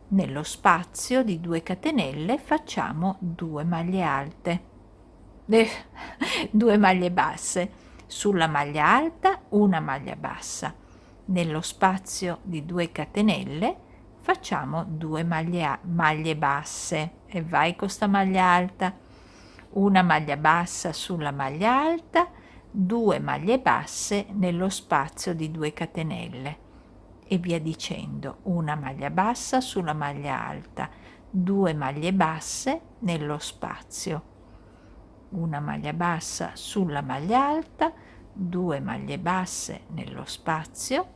Nello spazio di 2 catenelle facciamo 2 maglie alte, 2 maglie basse, sulla maglia alta una maglia bassa, nello spazio di 2 catenelle facciamo 2 maglie basse e vai con sta maglia alta, una maglia bassa sulla maglia alta, 2 maglie basse nello spazio di 2 catenelle e via dicendo, una maglia bassa sulla maglia alta, 2 maglie basse nello spazio, una maglia bassa sulla maglia alta, 2 maglie basse nello spazio,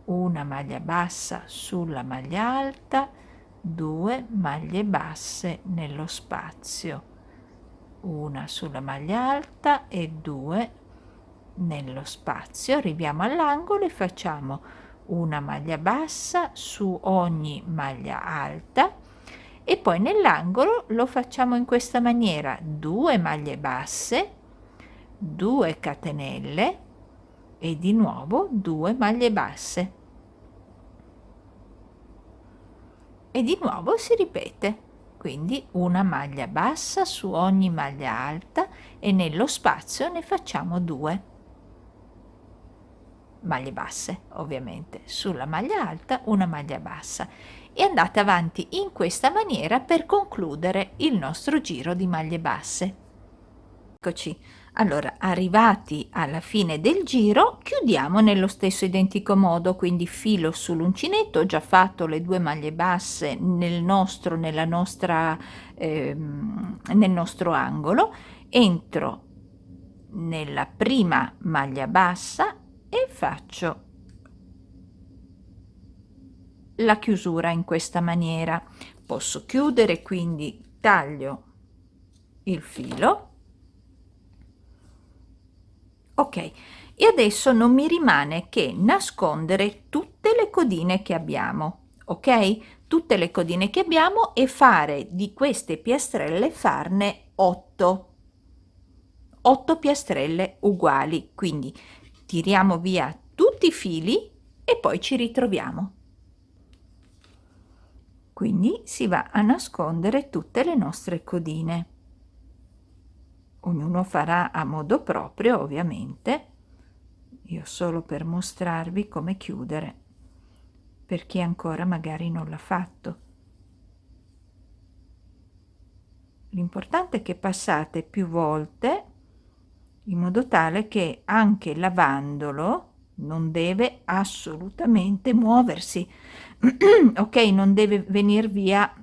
una maglia bassa sulla maglia alta, 2 maglie basse nello spazio, una sulla maglia alta e 2 nello spazio. Arriviamo all'angolo e facciamo una maglia bassa su ogni maglia alta e poi nell'angolo lo facciamo in questa maniera: 2 maglie basse, 2 catenelle e di nuovo 2 maglie basse, e di nuovo si ripete, quindi una maglia bassa su ogni maglia alta e nello spazio ne facciamo 2 maglie basse, ovviamente sulla maglia alta una maglia bassa, e andate avanti in questa maniera per concludere il nostro giro di maglie basse. Eccoci, allora arrivati alla fine del giro chiudiamo nello stesso identico modo, quindi filo sull'uncinetto. Ho già fatto le 2 maglie basse nel nostro angolo, entro nella prima maglia bassa e faccio la chiusura in questa maniera. Posso chiudere, quindi taglio il filo. Ok, e adesso non mi rimane che nascondere tutte le codine che abbiamo, ok? Tutte le codine che abbiamo, e fare di queste piastrelle, farne 8 piastrelle uguali. Quindi tiriamo via tutti i fili e poi ci ritroviamo. Quindi si va a nascondere tutte le nostre codine. Ognuno farà a modo proprio, ovviamente. Io solo per mostrarvi come chiudere, per chi ancora magari non l'ha fatto. L'importante è che passate più volte, in modo tale che anche lavandolo non deve assolutamente muoversi. Ok, non deve venir via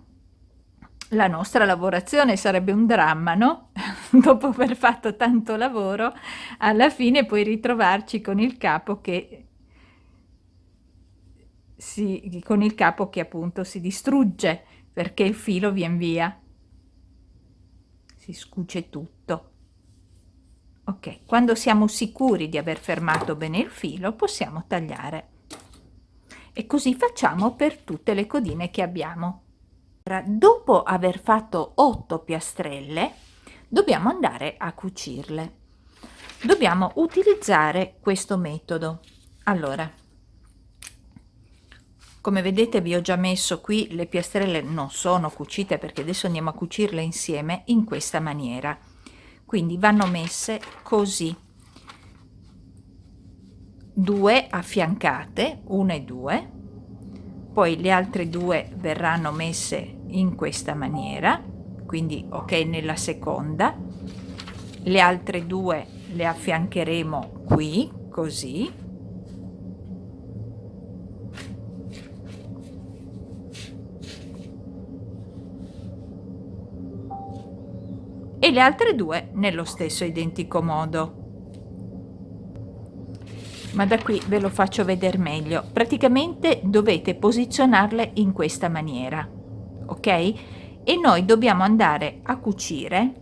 la nostra lavorazione, sarebbe un dramma, no? Dopo aver fatto tanto lavoro, alla fine poi ritrovarci con il capo che appunto si distrugge perché il filo viene via, si scuce tutto. Ok, quando siamo sicuri di aver fermato bene il filo possiamo tagliare, e così facciamo per tutte le codine che abbiamo. Dopo aver fatto 8 piastrelle dobbiamo andare a cucirle. Dobbiamo utilizzare questo metodo. Allora, come vedete vi ho già messo qui, le piastrelle non sono cucite perché adesso andiamo a cucirle insieme in questa maniera. Quindi vanno messe così, 2 affiancate, 1 e 2, poi le altre 2 verranno messe in questa maniera, quindi ok, nella seconda, le altre 2 le affiancheremo qui così, e le altre 2 nello stesso identico modo. Ma da qui ve lo faccio vedere meglio. Praticamente dovete posizionarle in questa maniera, ok? E noi dobbiamo andare a cucire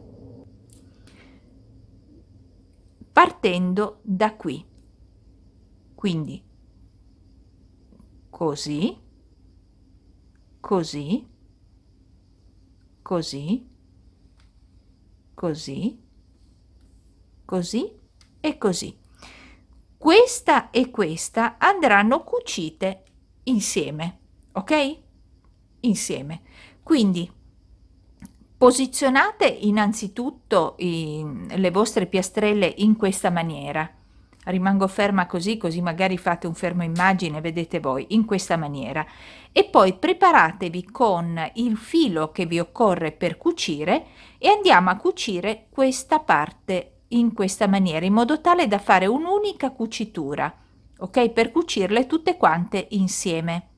partendo da qui, quindi così, così, così, così, così e così. Questa e questa andranno cucite insieme, ok? Insieme. Quindi posizionate innanzitutto le vostre piastrelle in questa maniera. Rimango ferma così, così magari fate un fermo immagine, vedete voi, in questa maniera. E poi preparatevi con il filo che vi occorre per cucire e andiamo a cucire questa parte in questa maniera, in modo tale da fare un'unica cucitura, ok? Per cucirle tutte quante insieme.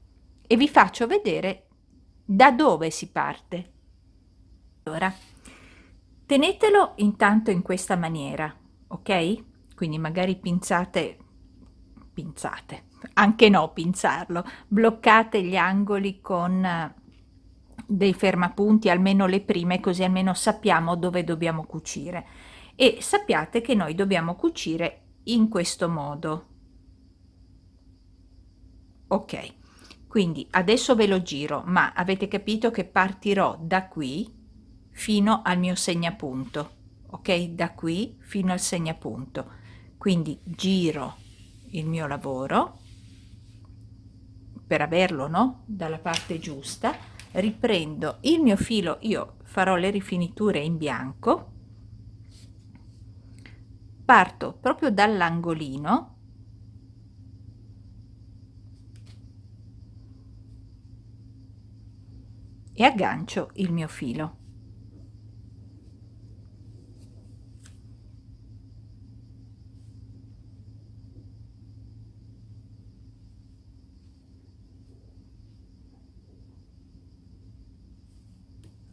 E vi faccio vedere da dove si parte. Allora, tenetelo intanto in questa maniera, ok? Quindi magari pinzate, anche no pinzarlo, bloccate gli angoli con dei fermapunti, almeno le prime, così almeno sappiamo dove dobbiamo cucire. E sappiate che noi dobbiamo cucire in questo modo. Ok, quindi adesso ve lo giro, ma avete capito che partirò da qui fino al mio segnapunto, ok? Da qui fino al segnapunto. Quindi giro il mio lavoro per averlo, no? Dalla parte giusta, riprendo il mio filo, io farò le rifiniture in bianco, parto proprio dall'angolino e aggancio il mio filo.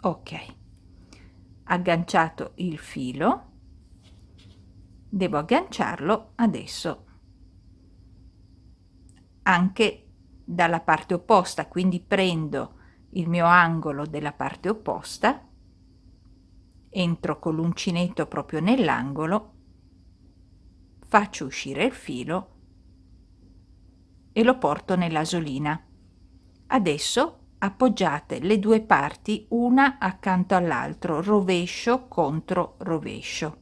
Ok, agganciato il filo, devo agganciarlo adesso anche dalla parte opposta, quindi prendo il mio angolo della parte opposta, entro con l'uncinetto proprio nell'angolo, faccio uscire il filo e lo porto nell'asolina. Adesso appoggiate le due parti una accanto all'altro, rovescio contro rovescio.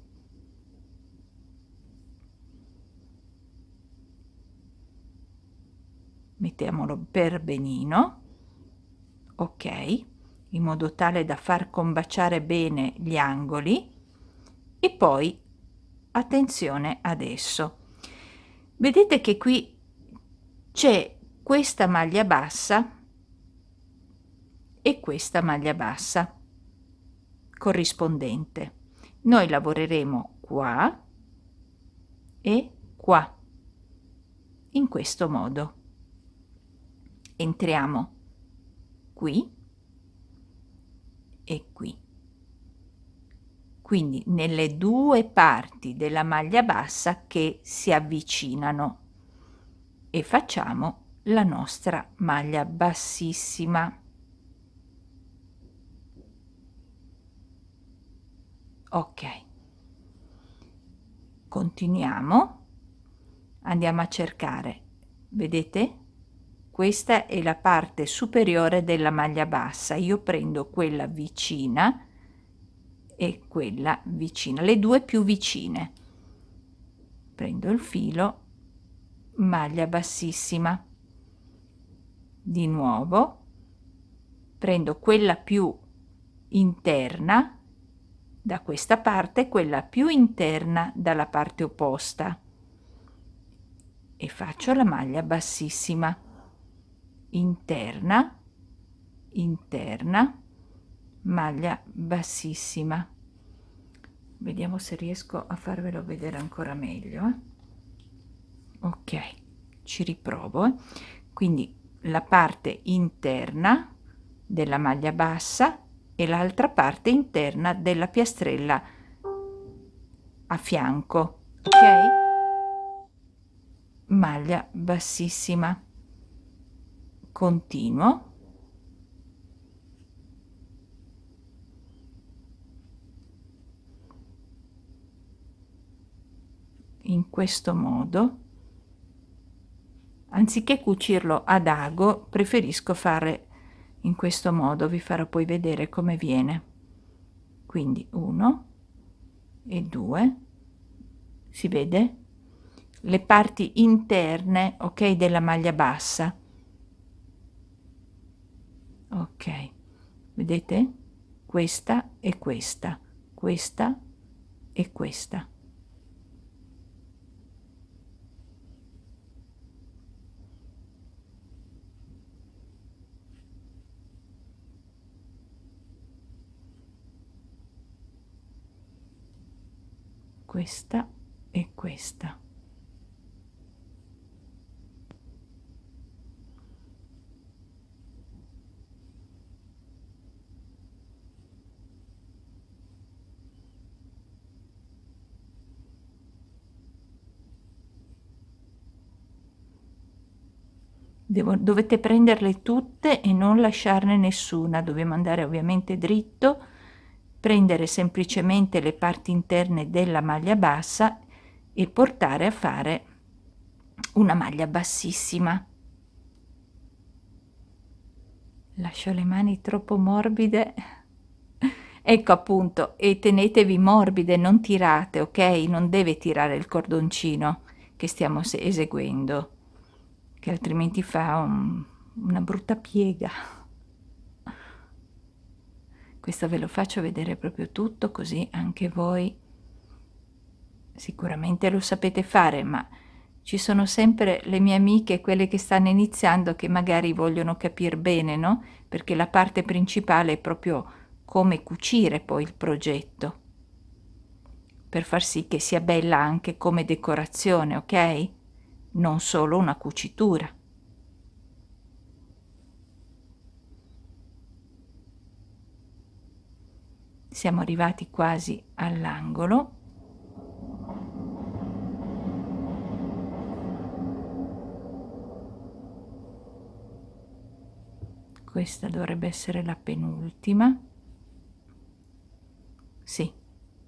Mettiamolo per benino, ok, in modo tale da far combaciare bene gli angoli. E poi attenzione adesso, vedete che qui c'è questa maglia bassa e questa maglia bassa corrispondente. Noi lavoreremo qua e qua in questo modo. Entriamo qui e qui, quindi nelle due parti della maglia bassa che si avvicinano, e facciamo la nostra maglia bassissima. Ok, continuiamo, andiamo a cercare, vedete? Questa è la parte superiore della maglia bassa, io prendo quella vicina e quella vicina, le due più vicine, prendo il filo, maglia bassissima, di nuovo prendo quella più interna da questa parte, quella più interna dalla parte opposta, e faccio la maglia bassissima, interna, interna, maglia bassissima. Vediamo se riesco a farvelo vedere ancora meglio. Ok, ci riprovo. Quindi la parte interna della maglia bassa e l'altra parte interna della piastrella a fianco, ok? Maglia bassissima, continuo, in questo modo. Anziché cucirlo ad ago, preferisco fare in questo modo, vi farò poi vedere come viene. Quindi 1 e 2, si vede? Le parti interne, ok, della maglia bassa. Ok, vedete? Questa e questa, questa e questa. Questa e questa. Dovete prenderle tutte e non lasciarne nessuna, dobbiamo andare ovviamente dritto, prendere semplicemente le parti interne della maglia bassa e portare a fare una maglia bassissima. Lascio le mani troppo morbide. Ecco appunto, e tenetevi morbide, non tirate, ok? Non deve tirare il cordoncino che stiamo eseguendo, che altrimenti fa una brutta piega. Questo ve lo faccio vedere proprio tutto, così anche voi sicuramente lo sapete fare, ma ci sono sempre le mie amiche, quelle che stanno iniziando, che magari vogliono capire bene, no? Perché la parte principale è proprio come cucire poi il progetto, per far sì che sia bella anche come decorazione, ok? Non solo una cucitura. Siamo arrivati quasi all'angolo. Questa dovrebbe essere la penultima. Sì,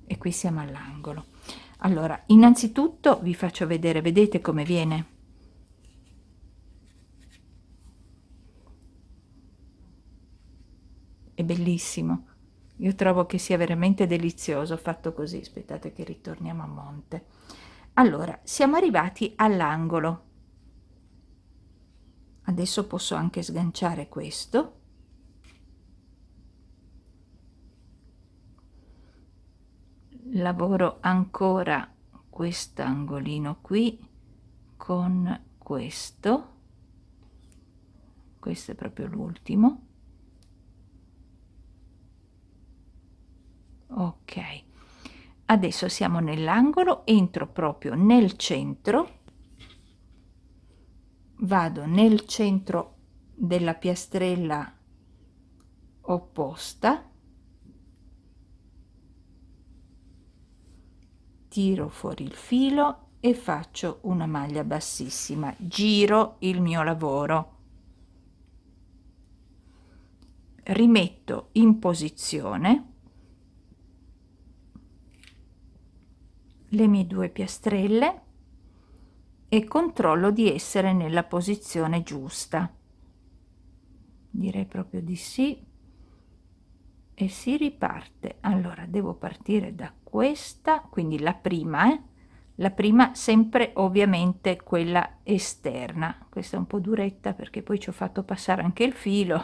e qui siamo all'angolo. Allora, innanzitutto vi faccio vedere, vedete come viene? È bellissimo. Io trovo che sia veramente delizioso fatto così. Aspettate che ritorniamo a monte. Allora, siamo arrivati all'angolo. Adesso posso anche sganciare questo. Lavoro ancora quest'angolino qui con questo. Questo è proprio l'ultimo. Ok, adesso siamo nell'angolo, entro proprio nel centro, vado nel centro della piastrella opposta, tiro fuori il filo e faccio una maglia bassissima, giro il mio lavoro, rimetto in posizione le mie due piastrelle e controllo di essere nella posizione giusta. Direi proprio di sì. E si riparte. Allora devo partire da questa, quindi la prima sempre ovviamente quella esterna. Questa è un po' duretta perché poi ci ho fatto passare anche il filo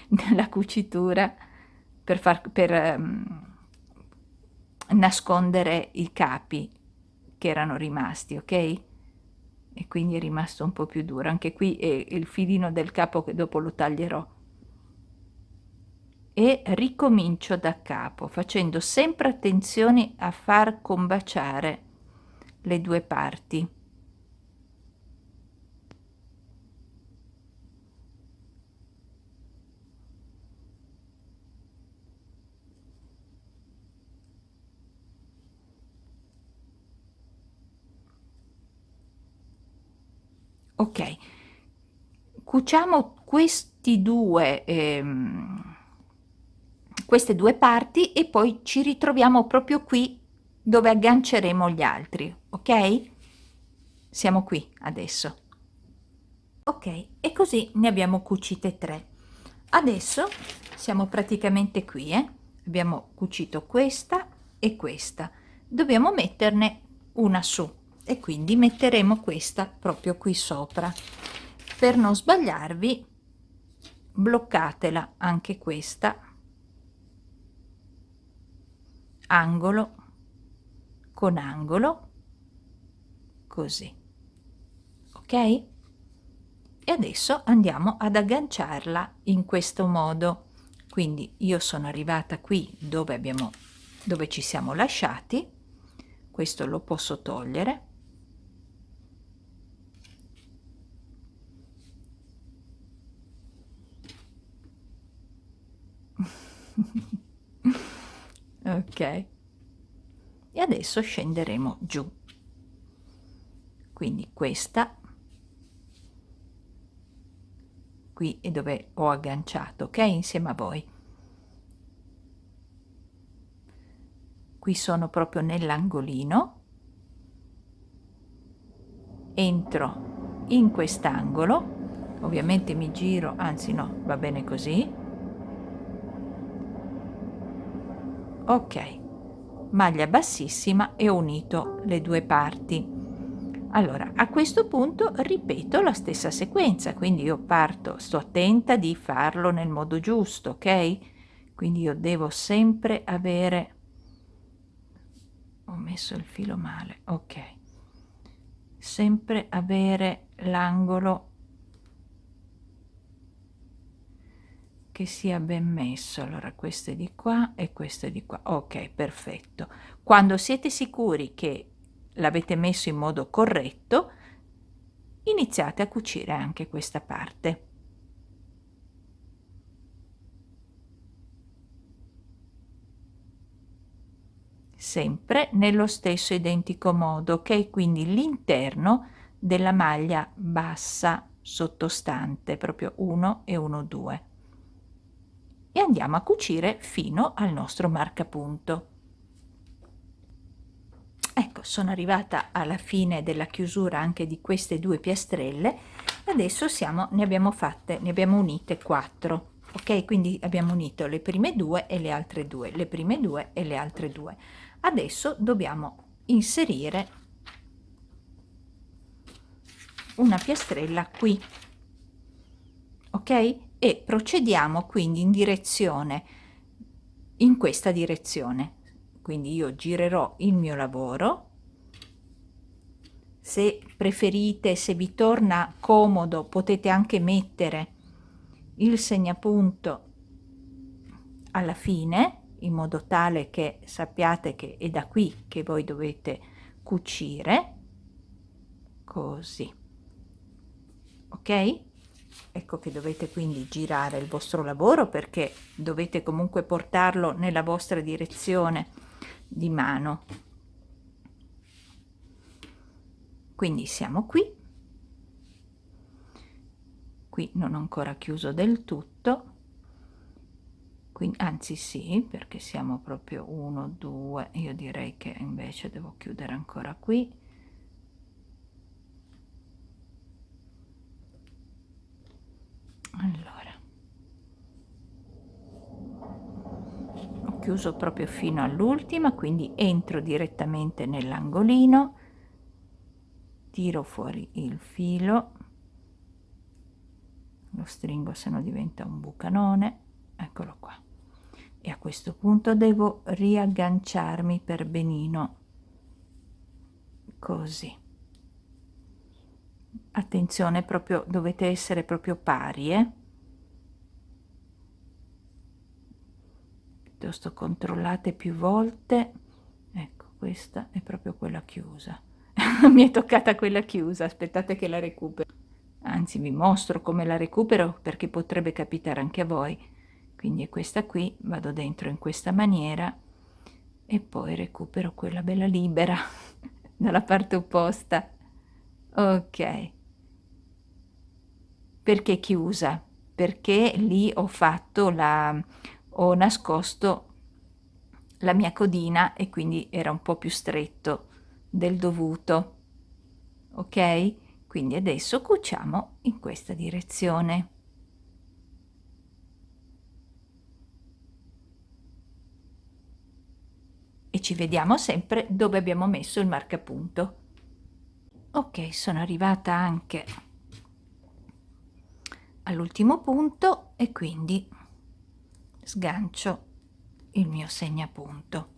nella cucitura per nascondere i capi che erano rimasti, ok? E quindi è rimasto un po' più duro. Anche qui è il filino del capo che dopo lo taglierò. E ricomincio da capo facendo sempre attenzione a far combaciare le due parti. Ok, cuciamo queste due parti e poi ci ritroviamo proprio qui dove agganceremo gli altri, ok? Siamo qui adesso. Ok, e così ne abbiamo cucite 3. Adesso siamo praticamente qui, abbiamo cucito questa e questa. Dobbiamo metterne una su e quindi metteremo questa proprio qui sopra. Per non sbagliarvi, bloccatela anche questa, angolo con angolo, così, ok? E adesso andiamo ad agganciarla in questo modo. Quindi io sono arrivata qui dove ci siamo lasciati, questo lo posso togliere. Ok, e adesso scenderemo giù, quindi questa qui è dove ho agganciato, ok, insieme a voi. Qui sono proprio nell'angolino, entro in quest'angolo, ovviamente mi giro, anzi no, va bene così, ok, maglia bassissima e ho unito le due parti. Allora a questo punto ripeto la stessa sequenza, quindi io parto, sto attenta di farlo nel modo giusto, ok, quindi io devo sempre avere, ho messo il filo male, ok, sempre avere l'angolo che sia ben messo. Allora questo è di qua e questo è di qua, ok, perfetto. Quando siete sicuri che l'avete messo in modo corretto, iniziate a cucire anche questa parte. Sempre nello stesso identico modo, ok, quindi l'interno della maglia bassa sottostante, proprio 1 e 1 2, e andiamo a cucire fino al nostro marcapunto. Ecco, sono arrivata alla fine della chiusura anche di queste due piastrelle. Adesso ne abbiamo unite 4, ok, quindi abbiamo unito le prime due e le altre due, le prime due e le altre due. Adesso dobbiamo inserire una piastrella qui, ok, e procediamo quindi in questa direzione, quindi io girerò il mio lavoro. Se preferite, se vi torna comodo, potete anche mettere il segnapunto alla fine, in modo tale che sappiate che è da qui che voi dovete cucire, così, ok? Ecco che dovete quindi girare il vostro lavoro, perché dovete comunque portarlo nella vostra direzione di mano. Quindi siamo qui non ho ancora chiuso del tutto, quindi, anzi sì, perché siamo proprio 1 2, io direi che invece devo chiudere ancora qui. Allora, ho chiuso proprio fino all'ultima, quindi entro direttamente nell'angolino, tiro fuori il filo, lo stringo se no diventa un bucanone, eccolo qua, e a questo punto devo riagganciarmi per benino, così. Attenzione, proprio dovete essere proprio pari, piuttosto controllate più volte. Ecco, questa è proprio quella chiusa. Mi è toccata quella chiusa, aspettate che la recupero, anzi vi mostro come la recupero, perché potrebbe capitare anche a voi. Quindi è questa qui, vado dentro in questa maniera e poi recupero quella bella libera dalla parte opposta, ok. Perché chiusa? Perché lì ho nascosto la mia codina e quindi era un po' più stretto del dovuto, ok? Quindi adesso cuciamo in questa direzione. E ci vediamo sempre dove abbiamo messo il marcapunto. Ok, sono arrivata anche all'ultimo punto e quindi sgancio il mio segnapunto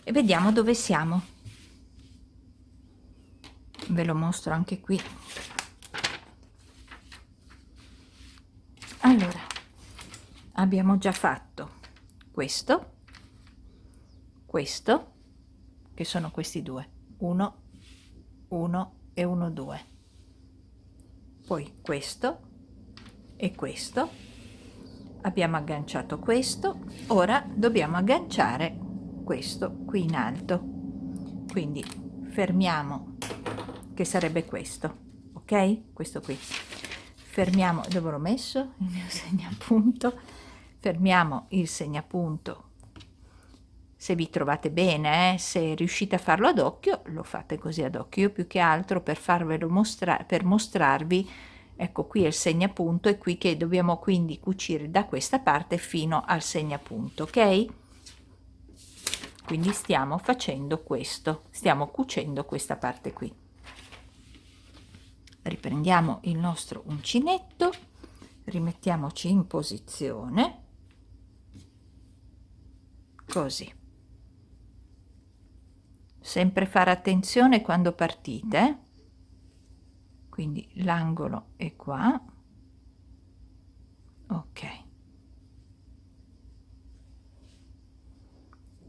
e vediamo dove siamo. Ve lo mostro anche qui. Allora, abbiamo già fatto questo, che sono questi due, 1 1 e 1 2, poi questo e questo, abbiamo agganciato questo, ora dobbiamo agganciare questo qui in alto, quindi fermiamo, che sarebbe questo, ok, questo qui, fermiamo, dove l'ho messo il mio segnapunto, fermiamo il segnapunto. Se vi trovate bene, se riuscite a farlo ad occhio, lo fate così ad occhio. Io più che altro per farvelo mostrare, per mostrarvi, ecco qui è il segnapunto, e qui che dobbiamo quindi cucire da questa parte fino al segnapunto, ok? Quindi stiamo facendo questo, stiamo cucendo questa parte qui. Riprendiamo il nostro uncinetto, rimettiamoci in posizione, così. Sempre fare attenzione quando partite, quindi l'angolo è qua, ok.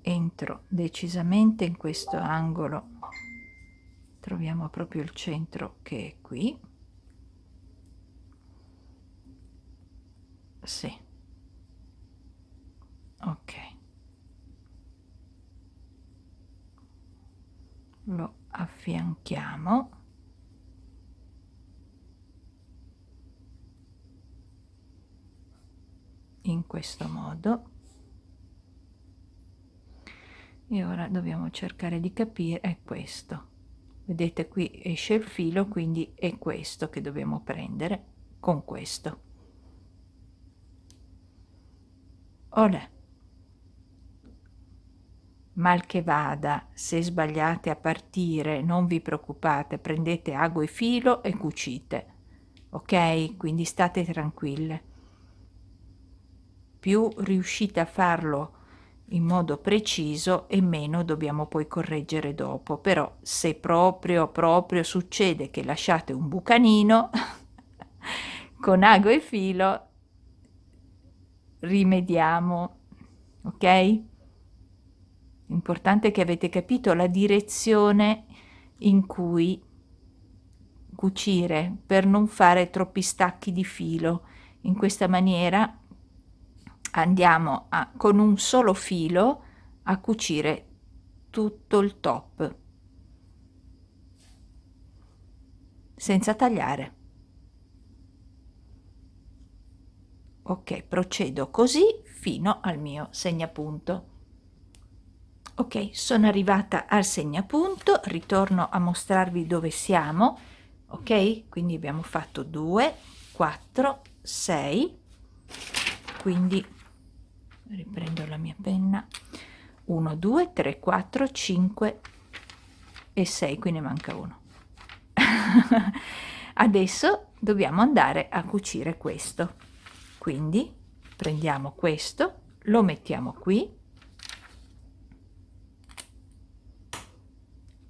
Entro decisamente in questo angolo, troviamo proprio il centro che è qui, sì, ok, lo affianchiamo, in questo modo, e ora dobbiamo cercare di capire, è questo, vedete qui esce il filo, quindi è questo che dobbiamo prendere con questo. Olè. Mal che vada, se sbagliate a partire non vi preoccupate, prendete ago e filo e cucite, ok? Quindi state tranquille. Più riuscite a farlo in modo preciso e meno dobbiamo poi correggere dopo. Però se proprio succede che lasciate un bucanino con ago e filo rimediamo, ok? Importante che avete capito la direzione in cui cucire per non fare troppi stacchi di filo. In questa maniera andiamo con un solo filo a cucire tutto il top senza tagliare. Ok, procedo così fino al mio segnapunto. Ok, sono arrivata al segnapunto, ritorno a mostrarvi dove siamo, ok? Quindi abbiamo fatto 2, 4, 6, quindi riprendo la mia penna, 1, 2, 3, 4, 5 e 6, qui ne manca uno. Adesso dobbiamo andare a cucire questo, quindi prendiamo questo, lo mettiamo qui,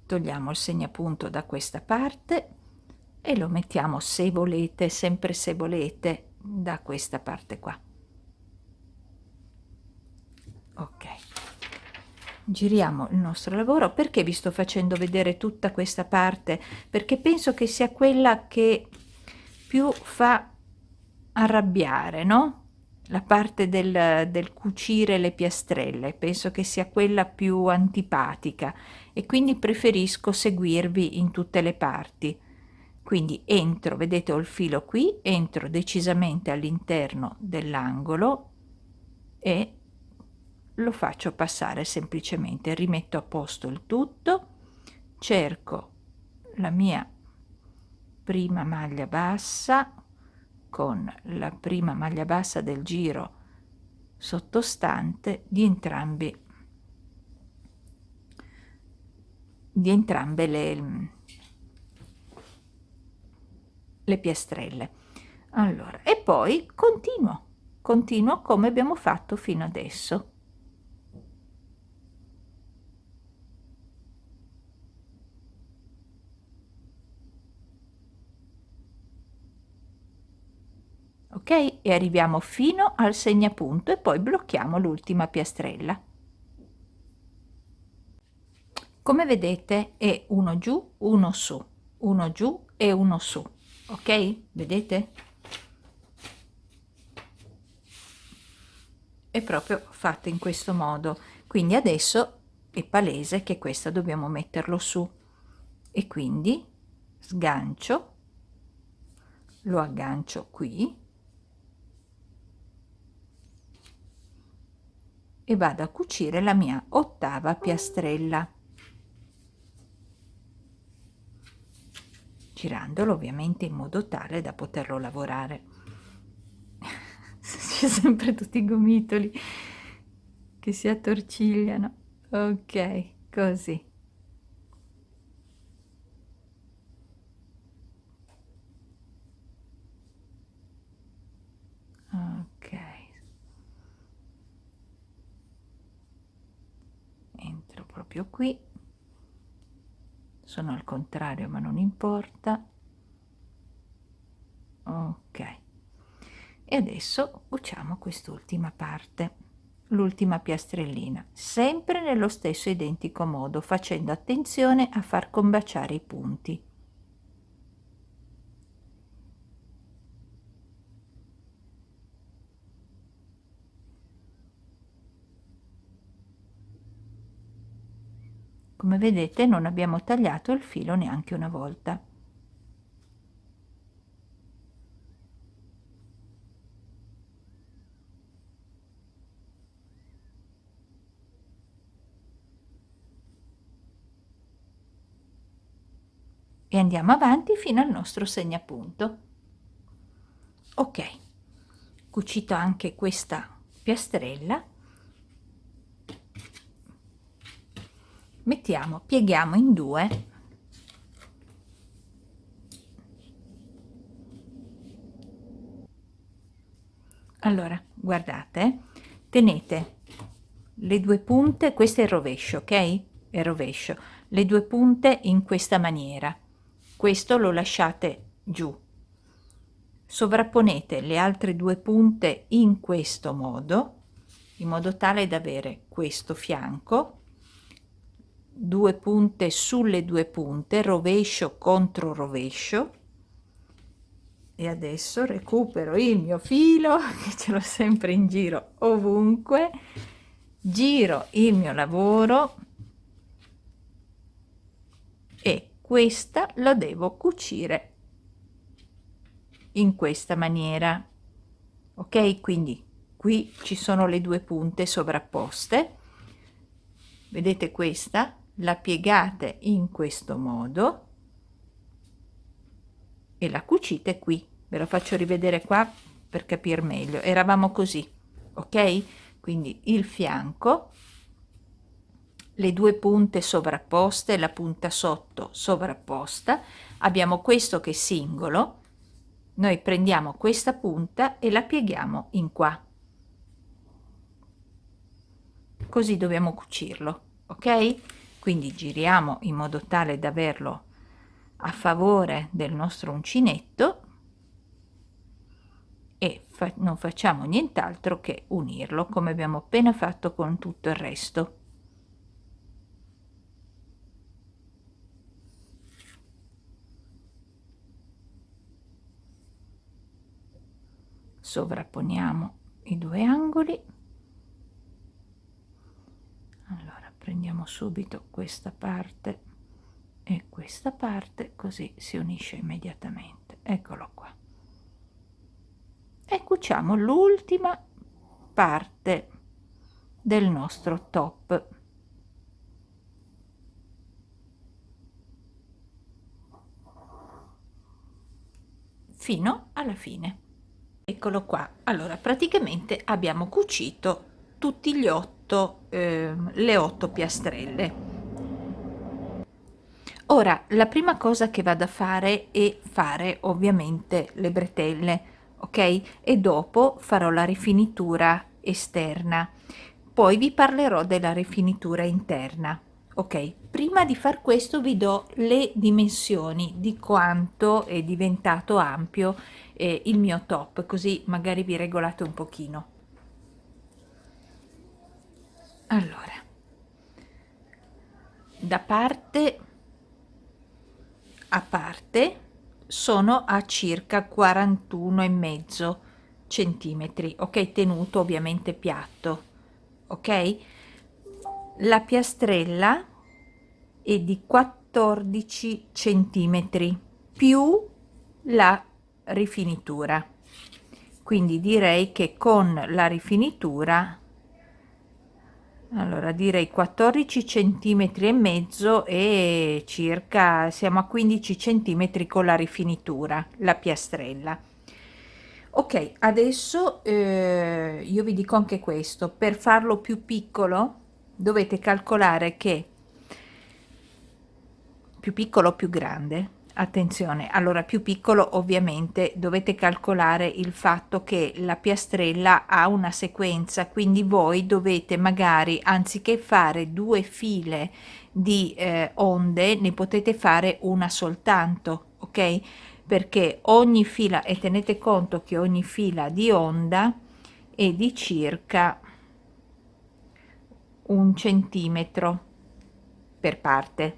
togliamo il segnapunto da questa parte e lo mettiamo, se volete, sempre se volete, da questa parte qua. Ok, giriamo il nostro lavoro. Perché vi sto facendo vedere tutta questa parte? Perché penso che sia quella che più fa arrabbiare, no? La parte del cucire le piastrelle, penso che sia quella più antipatica, e quindi preferisco seguirvi in tutte le parti. Quindi entro, vedete ho il filo qui, entro decisamente all'interno dell'angolo e lo faccio passare semplicemente, rimetto a posto il tutto, cerco la mia prima maglia bassa con la prima maglia bassa del giro sottostante di entrambe le piastrelle. Allora, e poi continuo come abbiamo fatto fino adesso. Ok, e arriviamo fino al segnapunto e poi blocchiamo l'ultima piastrella. Come vedete è uno giù, uno su, uno giù e uno su, ok? Vedete? È proprio fatto in questo modo. Quindi adesso è palese che questo dobbiamo metterlo su, e quindi sgancio, lo aggancio qui e vado a cucire la mia ottava piastrella, girandolo ovviamente in modo tale da poterlo lavorare. C'è sempre tutti i gomitoli che si attorcigliano. Ok, così. Ok, entro proprio qui, sono al contrario ma non importa. Ok, e adesso cuciamo quest'ultima parte, l'ultima piastrellina, sempre nello stesso identico modo, facendo attenzione a far combaciare i punti. Come vedete non abbiamo tagliato il filo neanche una volta. E andiamo avanti fino al nostro segnapunto. Ok, cucito anche questa piastrella, pieghiamo in due. Allora, guardate, tenete le due punte, questo è il rovescio, ok? È il rovescio, le due punte in questa maniera, questo lo lasciate giù, sovrapponete le altre due punte in questo modo, in modo tale da avere questo fianco, due punte sulle due punte, rovescio contro rovescio. E adesso recupero il mio filo, che ce l'ho sempre in giro ovunque, giro il mio lavoro e questa lo devo cucire in questa maniera. Ok, quindi qui ci sono le due punte sovrapposte, vedete, questa la piegate in questo modo e la cucite qui. Ve lo faccio rivedere qua per capire meglio. Eravamo così, ok? Quindi il fianco, le due punte sovrapposte, la punta sotto sovrapposta, abbiamo questo che è singolo, noi prendiamo questa punta e la pieghiamo in qua, così dobbiamo cucirlo, ok? Quindi giriamo in modo tale da averlo a favore del nostro uncinetto e non facciamo nient'altro che unirlo come abbiamo appena fatto con tutto il resto. Sovrapponiamo i due angoli. Allora prendiamo subito questa parte e questa parte, così si unisce immediatamente. Eccolo qua. E cuciamo l'ultima parte del nostro top. Fino alla fine. Eccolo qua. Allora praticamente abbiamo cucito tutti gli le 8 piastrelle. Ora la prima cosa che vado a fare è fare ovviamente le bretelle, ok? E dopo farò la rifinitura esterna, poi vi parlerò della rifinitura interna. Ok, prima di far questo vi do le dimensioni di quanto è diventato ampio il mio top, così magari vi regolate un pochino. Allora, da parte a parte sono a circa 41,5 centimetri, ok, tenuto ovviamente piatto, ok. La piastrella è di 14 centimetri più la rifinitura, quindi direi che con la rifinitura, allora direi 14 centimetri e mezzo, e circa siamo a 15 centimetri con la rifinitura, la piastrella. Ok, adesso io vi dico anche questo: per farlo più piccolo dovete calcolare che più piccolo o più grande, attenzione, allora più piccolo ovviamente dovete calcolare il fatto che la piastrella ha una sequenza, quindi voi dovete magari, anziché fare due file di onde, ne potete fare una soltanto, ok? Perché ogni fila, e tenete conto che ogni fila di onda è di circa 1 centimetro per parte,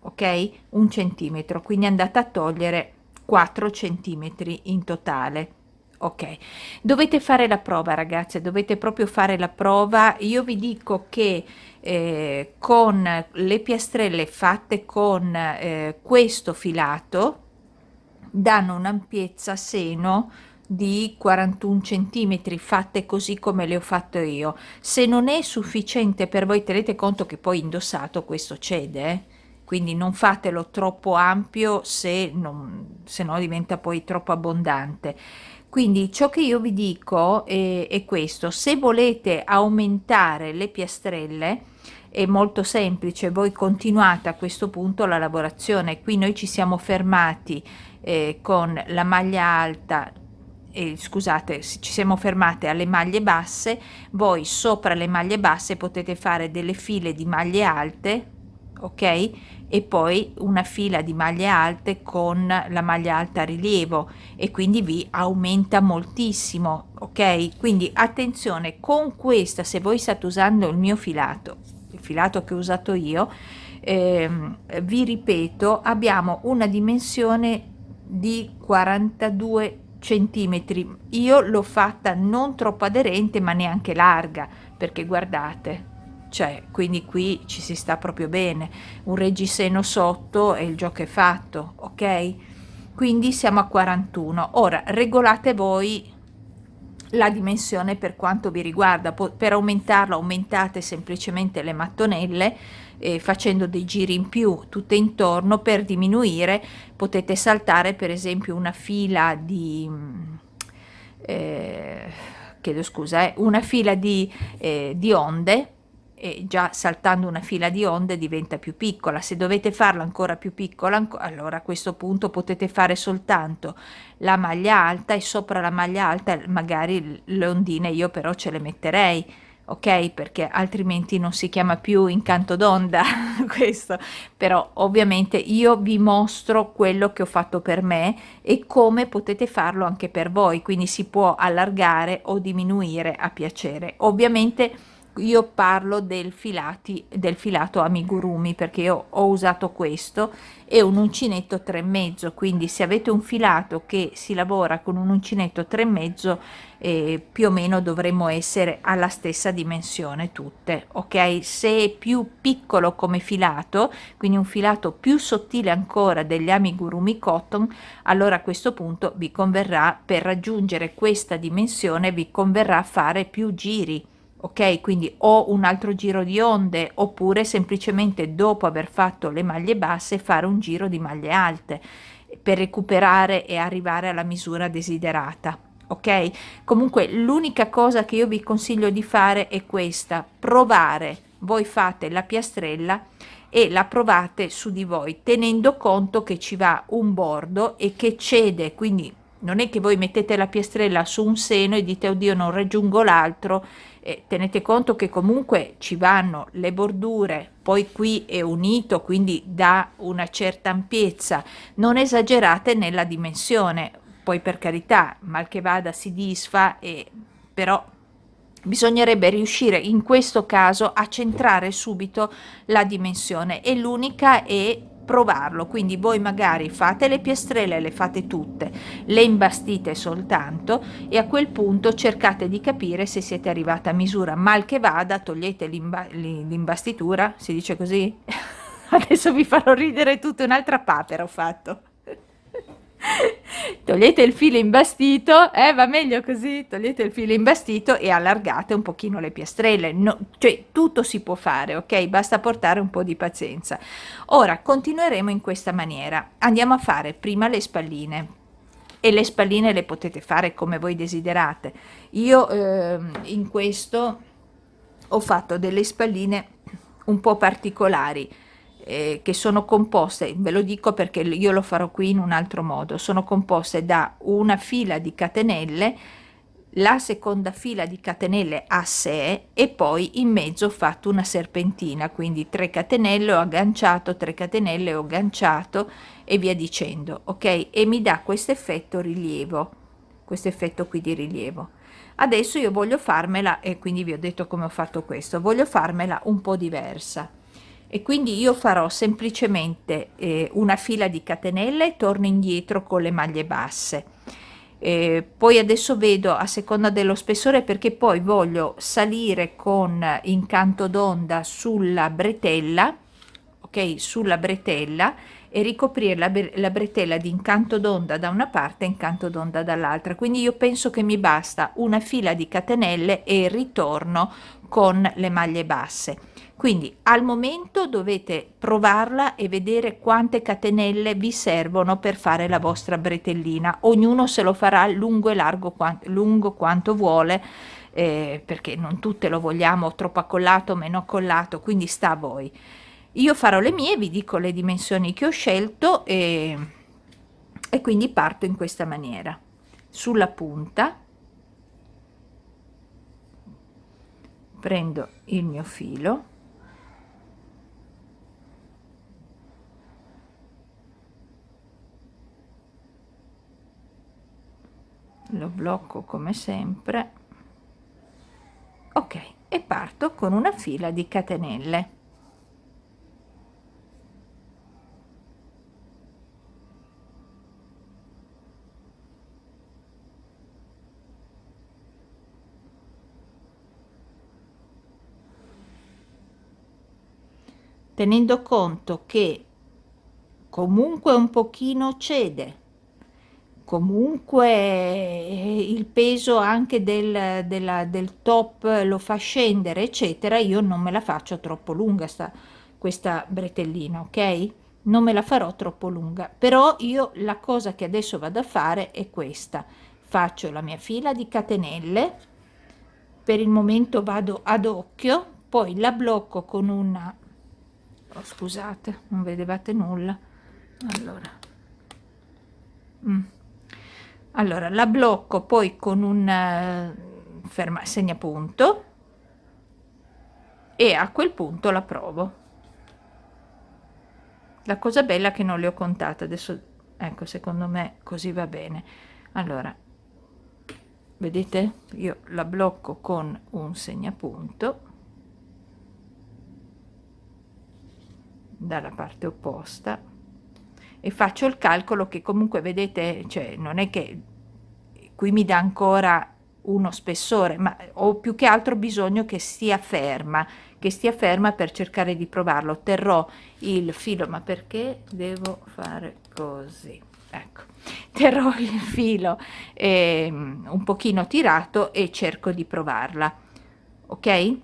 ok? 1 centimetro, quindi andate a togliere 4 centimetri in totale. Ok, dovete fare la prova, ragazze, dovete proprio fare la prova. Io vi dico che con le piastrelle fatte con questo filato danno un'ampiezza seno di 41 centimetri, fatte così come le ho fatto io. Se non è sufficiente per voi, tenete conto che poi indossato questo cede, quindi non fatelo troppo ampio, se no diventa poi troppo abbondante. Quindi ciò che io vi dico è questo: se volete aumentare le piastrelle è molto semplice, voi continuate a questo punto la lavorazione. Qui noi ci siamo fermati con la maglia alta, scusate, ci siamo fermate alle maglie basse. Voi sopra le maglie basse potete fare delle file di maglie alte, ok? E poi una fila di maglie alte con la maglia alta a rilievo, e quindi vi aumenta moltissimo, ok? Quindi attenzione con questa, se voi state usando il mio filato, il filato che ho usato io, vi ripeto, abbiamo una dimensione di 42 centimetri. Io l'ho fatta non troppo aderente ma neanche larga, perché guardate, cioè, quindi qui ci si sta proprio bene, un reggiseno sotto e il gioco è fatto, ok? Quindi siamo a 41. Ora regolate voi la dimensione per quanto vi riguarda. Per aumentarlo aumentate semplicemente le mattonelle, facendo dei giri in più tutte intorno. Per diminuire potete saltare per esempio una fila chiedo scusa, una fila di onde, e già saltando una fila di onde diventa più piccola. Se dovete farla ancora più piccola, allora a questo punto potete fare soltanto la maglia alta, e sopra la maglia alta magari le ondine io però ce le metterei, ok? Perché altrimenti non si chiama più incanto d'onda questo. Però ovviamente io vi mostro quello che ho fatto per me e come potete farlo anche per voi, quindi si può allargare o diminuire a piacere. Ovviamente io parlo del filato amigurumi, perché io ho usato questo e un uncinetto 3,5, quindi se avete un filato che si lavora con un uncinetto 3,5, più o meno dovremmo essere alla stessa dimensione tutte, ok? Se è più piccolo come filato, quindi un filato più sottile ancora degli amigurumi cotton, allora a questo punto vi converrà, per raggiungere questa dimensione vi converrà fare più giri, ok? Quindi o un altro giro di onde, oppure semplicemente dopo aver fatto le maglie basse fare un giro di maglie alte per recuperare e arrivare alla misura desiderata, ok? Comunque l'unica cosa che io vi consiglio di fare è questa: provare. Voi fate la piastrella e la provate su di voi, tenendo conto che ci va un bordo e che cede, quindi non è che voi mettete la piastrella su un seno e dite oddio non raggiungo l'altro. Tenete conto che comunque ci vanno le bordure, poi qui è unito, quindi dà una certa ampiezza. Non esagerate nella dimensione, poi per carità, mal che vada si disfa, però bisognerebbe riuscire in questo caso a centrare subito la dimensione, e l'unica è provarlo. Quindi voi magari fate le piastrelle, le fate tutte, le imbastite soltanto, e a quel punto cercate di capire se siete arrivata a misura. Mal che vada togliete l'imbastitura, si dice così? Adesso vi farò ridere tutta un'altra papera ho fatto. Togliete il filo imbastito, va meglio così, togliete il filo imbastito e allargate un pochino le piastrelle, cioè tutto si può fare, ok? Basta portare un po' di pazienza. Ora continueremo in questa maniera, andiamo a fare prima le spalline e le spalline le potete fare come voi desiderate. Io in questo ho fatto delle spalline un po' particolari, che sono composte, ve lo dico perché io lo farò qui in un altro modo, sono composte da una fila di catenelle, la seconda fila di catenelle a sé e poi in mezzo ho fatto una serpentina, quindi 3 catenelle ho agganciato, 3 catenelle ho agganciato e via dicendo, ok? E mi dà questo effetto rilievo, questo effetto qui di rilievo. Adesso io voglio farmela, e quindi vi ho detto come ho fatto questo, voglio farmela un po' diversa e quindi io farò semplicemente una fila di catenelle e torno indietro con le maglie basse. Poi adesso vedo a seconda dello spessore, perché poi voglio salire con incanto d'onda sulla bretella, ok, sulla bretella, e ricoprire la bretella di incanto d'onda da una parte e incanto d'onda dall'altra. Quindi io penso che mi basta una fila di catenelle e ritorno con le maglie basse. Quindi al momento dovete provarla e vedere quante catenelle vi servono per fare la vostra bretellina. Ognuno se lo farà lungo e largo, lungo quanto vuole, perché non tutte lo vogliamo troppo accollato, meno accollato, quindi sta a voi. Io farò le mie, vi dico le dimensioni che ho scelto e quindi parto in questa maniera. Sulla punta prendo il mio filo, lo blocco come sempre, ok, e parto con una fila di catenelle. Tenendo conto che comunque un pochino cede, comunque il peso anche del top lo fa scendere, eccetera, io non me la faccio troppo lunga questa bretellina, ok? Non me la farò troppo lunga, però io la cosa che adesso vado a fare è questa: faccio la mia fila di catenelle, per il momento vado ad occhio, poi la blocco con una, oh, scusate, non vedevate nulla, allora. Allora, la blocco poi con un segnapunto e a quel punto la provo. La cosa bella è che non le ho contate, adesso ecco, secondo me così va bene. Allora, vedete? Io la blocco con un segnapunto dalla parte opposta e faccio il calcolo che comunque vedete, cioè non è che qui mi dà ancora uno spessore, ma ho più che altro bisogno che stia ferma per cercare di provarlo. Terrò il filo, ma perché devo fare così? Ecco, terrò il filo un pochino tirato e cerco di provarla, ok?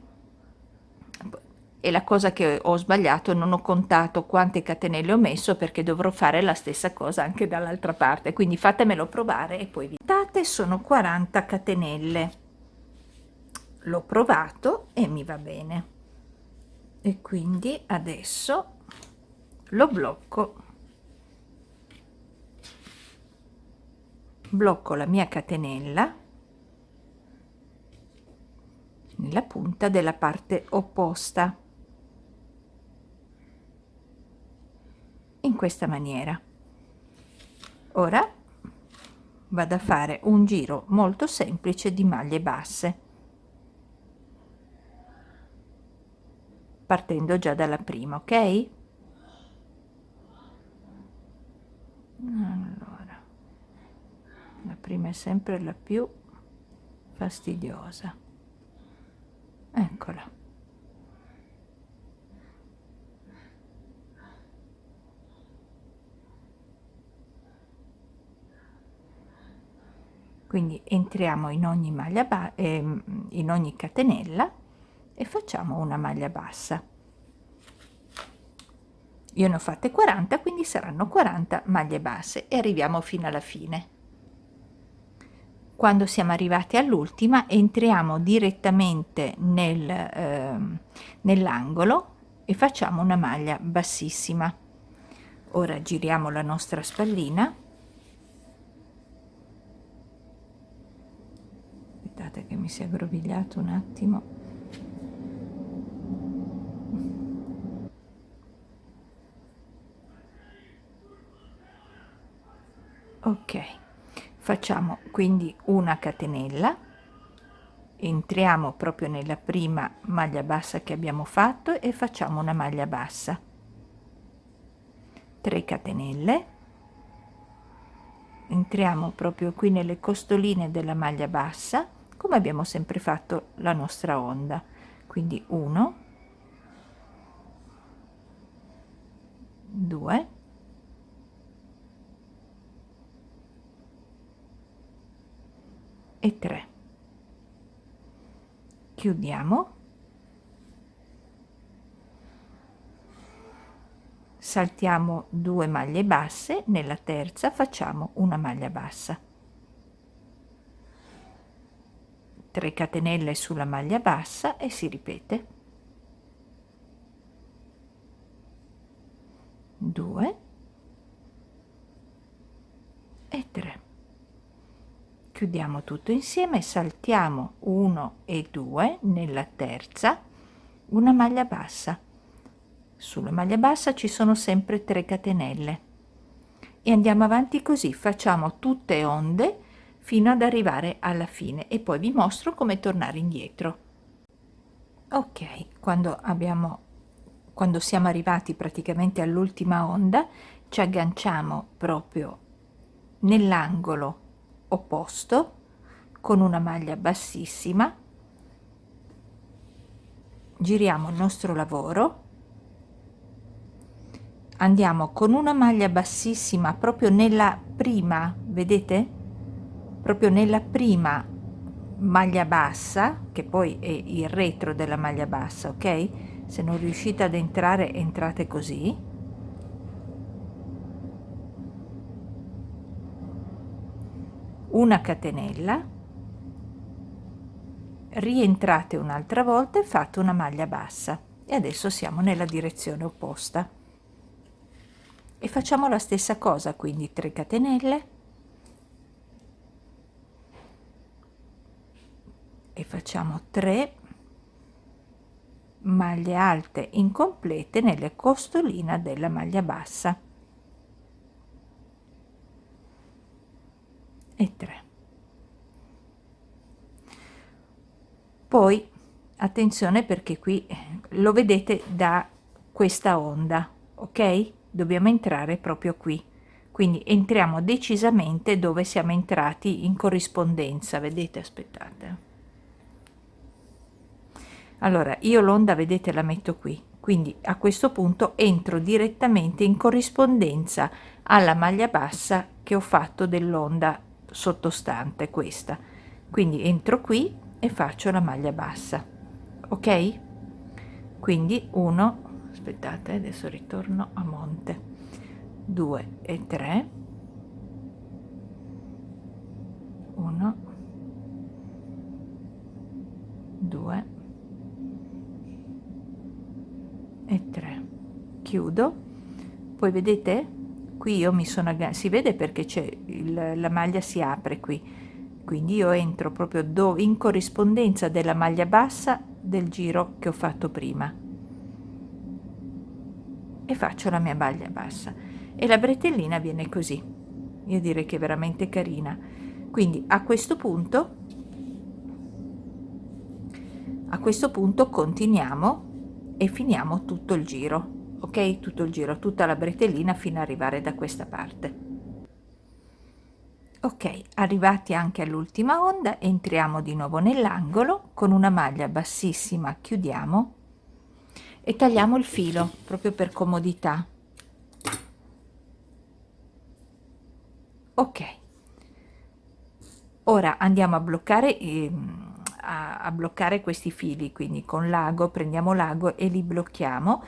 E la cosa che ho sbagliato, non ho contato quante catenelle ho messo, perché dovrò fare la stessa cosa anche dall'altra parte, quindi fatemelo provare e poi vi date. Sono 40 catenelle, l'ho provato e mi va bene, e quindi adesso lo blocco la mia catenella nella punta della parte opposta, in questa maniera. Ora vado a fare un giro molto semplice di maglie basse, partendo già dalla prima, ok? Allora, la prima è sempre la più fastidiosa, eccola. quindi entriamo in ogni in ogni catenella e facciamo una maglia bassa. Io ne ho fatte 40, quindi saranno 40 maglie basse e arriviamo fino alla fine. Quando siamo arrivati all'ultima entriamo direttamente nell'angolo e facciamo una maglia bassissima. Ora giriamo la nostra spallina. Aspettate che mi si è aggrovigliato un attimo. Ok, facciamo quindi una catenella, entriamo proprio nella prima maglia bassa che abbiamo fatto e facciamo una maglia bassa, 3 catenelle, entriamo proprio qui nelle costoline della maglia bassa come abbiamo sempre fatto la nostra onda, quindi 1, 2, e 3. Chiudiamo, saltiamo 2 maglie basse, nella terza facciamo una maglia bassa, 3 catenelle sulla maglia bassa e si ripete, 2 e 3. Chiudiamo tutto insieme, saltiamo 1 e 2, nella terza una maglia bassa, sulla maglia bassa ci sono sempre 3 catenelle e andiamo avanti così, facciamo tutte onde fino ad arrivare alla fine e poi vi mostro come tornare indietro. Ok, quando siamo arrivati praticamente all'ultima onda ci agganciamo proprio nell'angolo opposto con una maglia bassissima, giriamo il nostro lavoro, andiamo con una maglia bassissima proprio nella prima, vedete? Proprio nella prima maglia bassa, che poi è il retro della maglia bassa, ok? Se non riuscite ad entrare, entrate così. Una catenella, rientrate un'altra volta e fate una maglia bassa e adesso siamo nella direzione opposta e facciamo la stessa cosa, quindi 3 catenelle e facciamo 3 maglie alte incomplete nelle costoline della maglia bassa e 3. Poi attenzione perché qui lo vedete da questa onda, ok? Dobbiamo entrare proprio qui, quindi entriamo decisamente dove siamo entrati in corrispondenza, vedete? Aspettate. Allora io l'onda vedete la metto qui, quindi a questo punto entro direttamente in corrispondenza alla maglia bassa che ho fatto dell'onda sottostante, questa, quindi entro qui e faccio la maglia bassa, ok? Quindi 1, aspettate, adesso ritorno a monte, 2 e 3, 1, 2 e 3, chiudo, poi vedete qui io mi sono si vede perché c'è la maglia si apre qui, quindi io entro proprio in corrispondenza della maglia bassa del giro che ho fatto prima e faccio la mia maglia bassa e la bretellina viene così, io direi che è veramente carina. Quindi a questo punto continuiamo e finiamo tutto il giro, ok? Tutto il giro, tutta la bretellina fino ad arrivare da questa parte. Ok, arrivati anche all'ultima onda, entriamo di nuovo nell'angolo con una maglia bassissima, chiudiamo e tagliamo il filo proprio per comodità. Ok, Ora andiamo a bloccare, a bloccare questi fili, quindi con l'ago, prendiamo l'ago e li blocchiamo,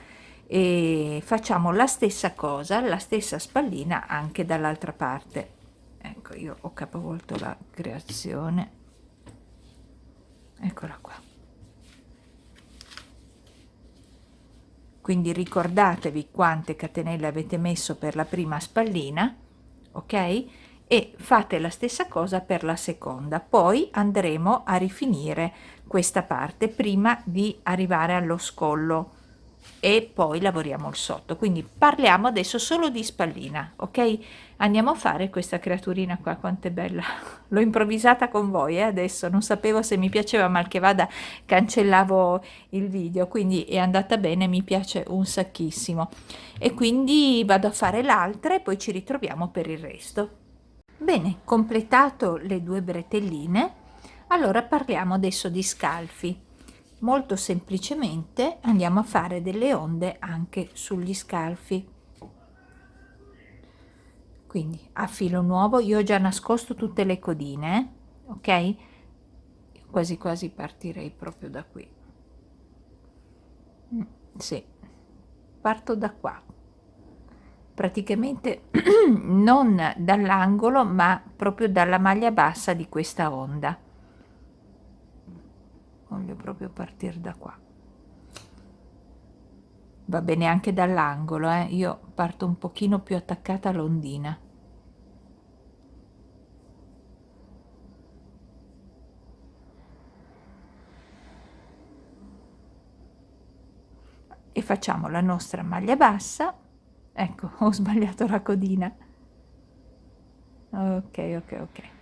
e facciamo la stessa cosa, la stessa spallina anche dall'altra parte. Ecco, io ho capovolto la creazione, eccola qua. Quindi ricordatevi quante catenelle avete messo per la prima spallina, ok? E fate la stessa cosa per la seconda. Poi andremo a rifinire questa parte prima di arrivare allo scollo e poi lavoriamo il sotto. Quindi parliamo adesso solo di spallina, ok? Andiamo a fare questa creaturina qua, quanto è bella. L'ho improvvisata con voi, adesso non sapevo se mi piaceva, mal che vada cancellavo il video, quindi è andata bene, mi piace un sacchissimo. E quindi vado a fare l'altra e poi ci ritroviamo per il resto. Bene, completato le due bretelline, allora parliamo adesso di scalfi. Molto semplicemente andiamo a fare delle onde anche sugli scalfi. Quindi a filo nuovo, io ho già nascosto tutte le codine, ok? Quasi quasi partirei proprio da qui. Sì, parto da qua. Praticamente non dall'angolo, ma proprio dalla maglia bassa di questa onda. Voglio proprio partire da qua. Va bene anche dall'angolo, io parto un pochino più attaccata all'ondina. E facciamo la nostra maglia bassa. Ecco, ho sbagliato la codina. Ok.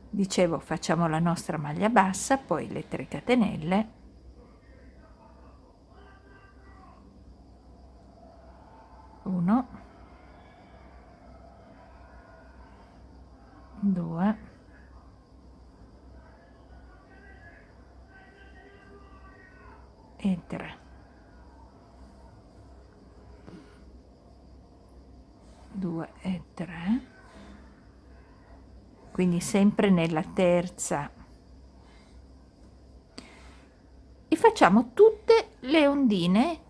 Dicevo, facciamo la nostra maglia bassa, poi le 3 catenelle, 1, 2, 3, 2 e 3, quindi sempre nella terza, e facciamo tutte le ondine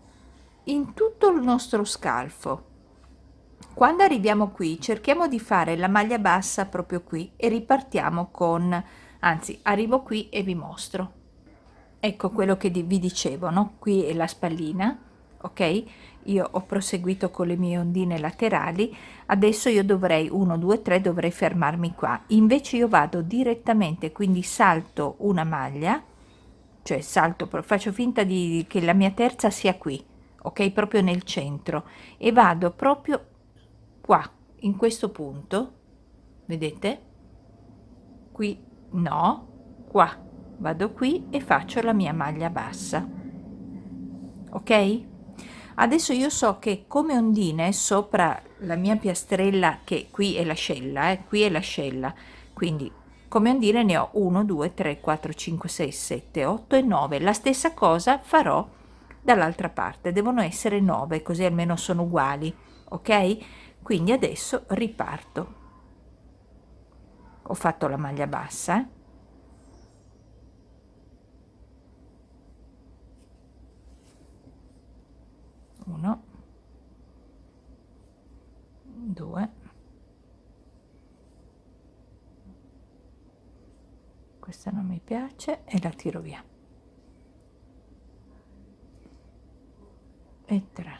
in tutto il nostro scalfo. Quando arriviamo qui cerchiamo di fare la maglia bassa proprio qui e ripartiamo con, anzi arrivo qui e vi mostro. Ecco quello che vi dicevo, no? Qui è la spallina, ok? Io ho proseguito con le mie ondine laterali, adesso io dovrei 1 2 3, dovrei fermarmi qua, invece io vado direttamente, quindi salto una maglia, cioè salto, faccio finta di che la mia terza sia qui, ok, proprio nel centro, e vado proprio qua in questo punto, vedete, qui no, qua vado qui e faccio la mia maglia bassa, ok? Adesso io so che come ondine sopra la mia piastrella, che qui è l'ascella, qui è l'ascella, quindi come ondine ne ho 1 2 3 4 5 6 7 8 e 9. La stessa cosa farò dall'altra parte, devono essere 9, così almeno sono uguali, ok? Quindi adesso riparto. Ho fatto la maglia bassa, 1 2, questa non mi piace e la tiro via, e 3.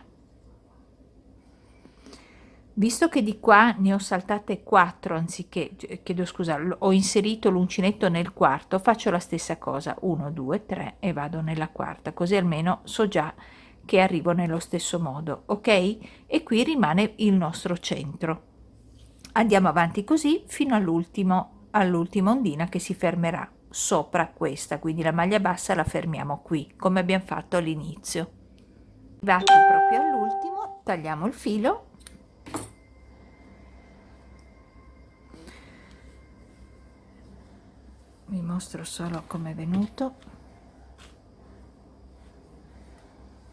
Visto che di qua ne ho saltate 4 anziché, chiedo scusa, ho inserito l'uncinetto nel quarto, faccio la stessa cosa, 1 2 3 e vado nella quarta, così almeno so già che arrivo nello stesso modo, ok? E qui rimane il nostro centro. Andiamo avanti così fino all'ultima ondina che si fermerà sopra questa, quindi la maglia bassa la fermiamo qui, come abbiamo fatto all'inizio. Arrivati proprio all'ultimo, tagliamo il filo. Vi mostro solo come è venuto,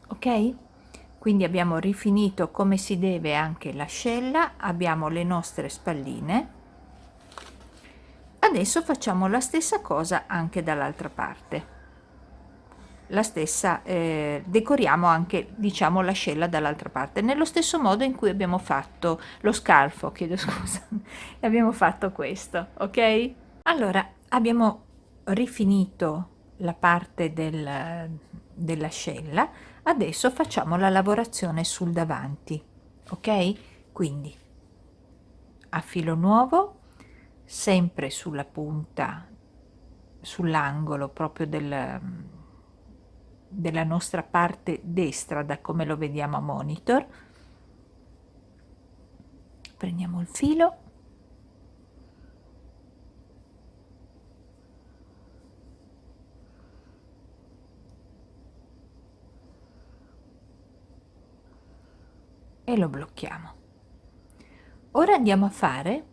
ok? Quindi abbiamo rifinito come si deve anche l'ascella, abbiamo le nostre spalline Adesso facciamo la stessa cosa anche dall'altra parte. La stessa, decoriamo anche, diciamo, l'ascella dall'altra parte, nello stesso modo in cui abbiamo fatto lo scalfo, chiedo scusa, e abbiamo fatto questo, ok? Allora, abbiamo rifinito la parte dell'ascella, adesso facciamo la lavorazione sul davanti, ok? Quindi a filo nuovo, sempre sulla punta, sull'angolo proprio della nostra parte destra, da come lo vediamo a monitor, prendiamo il filo e lo blocchiamo. Ora andiamo a fare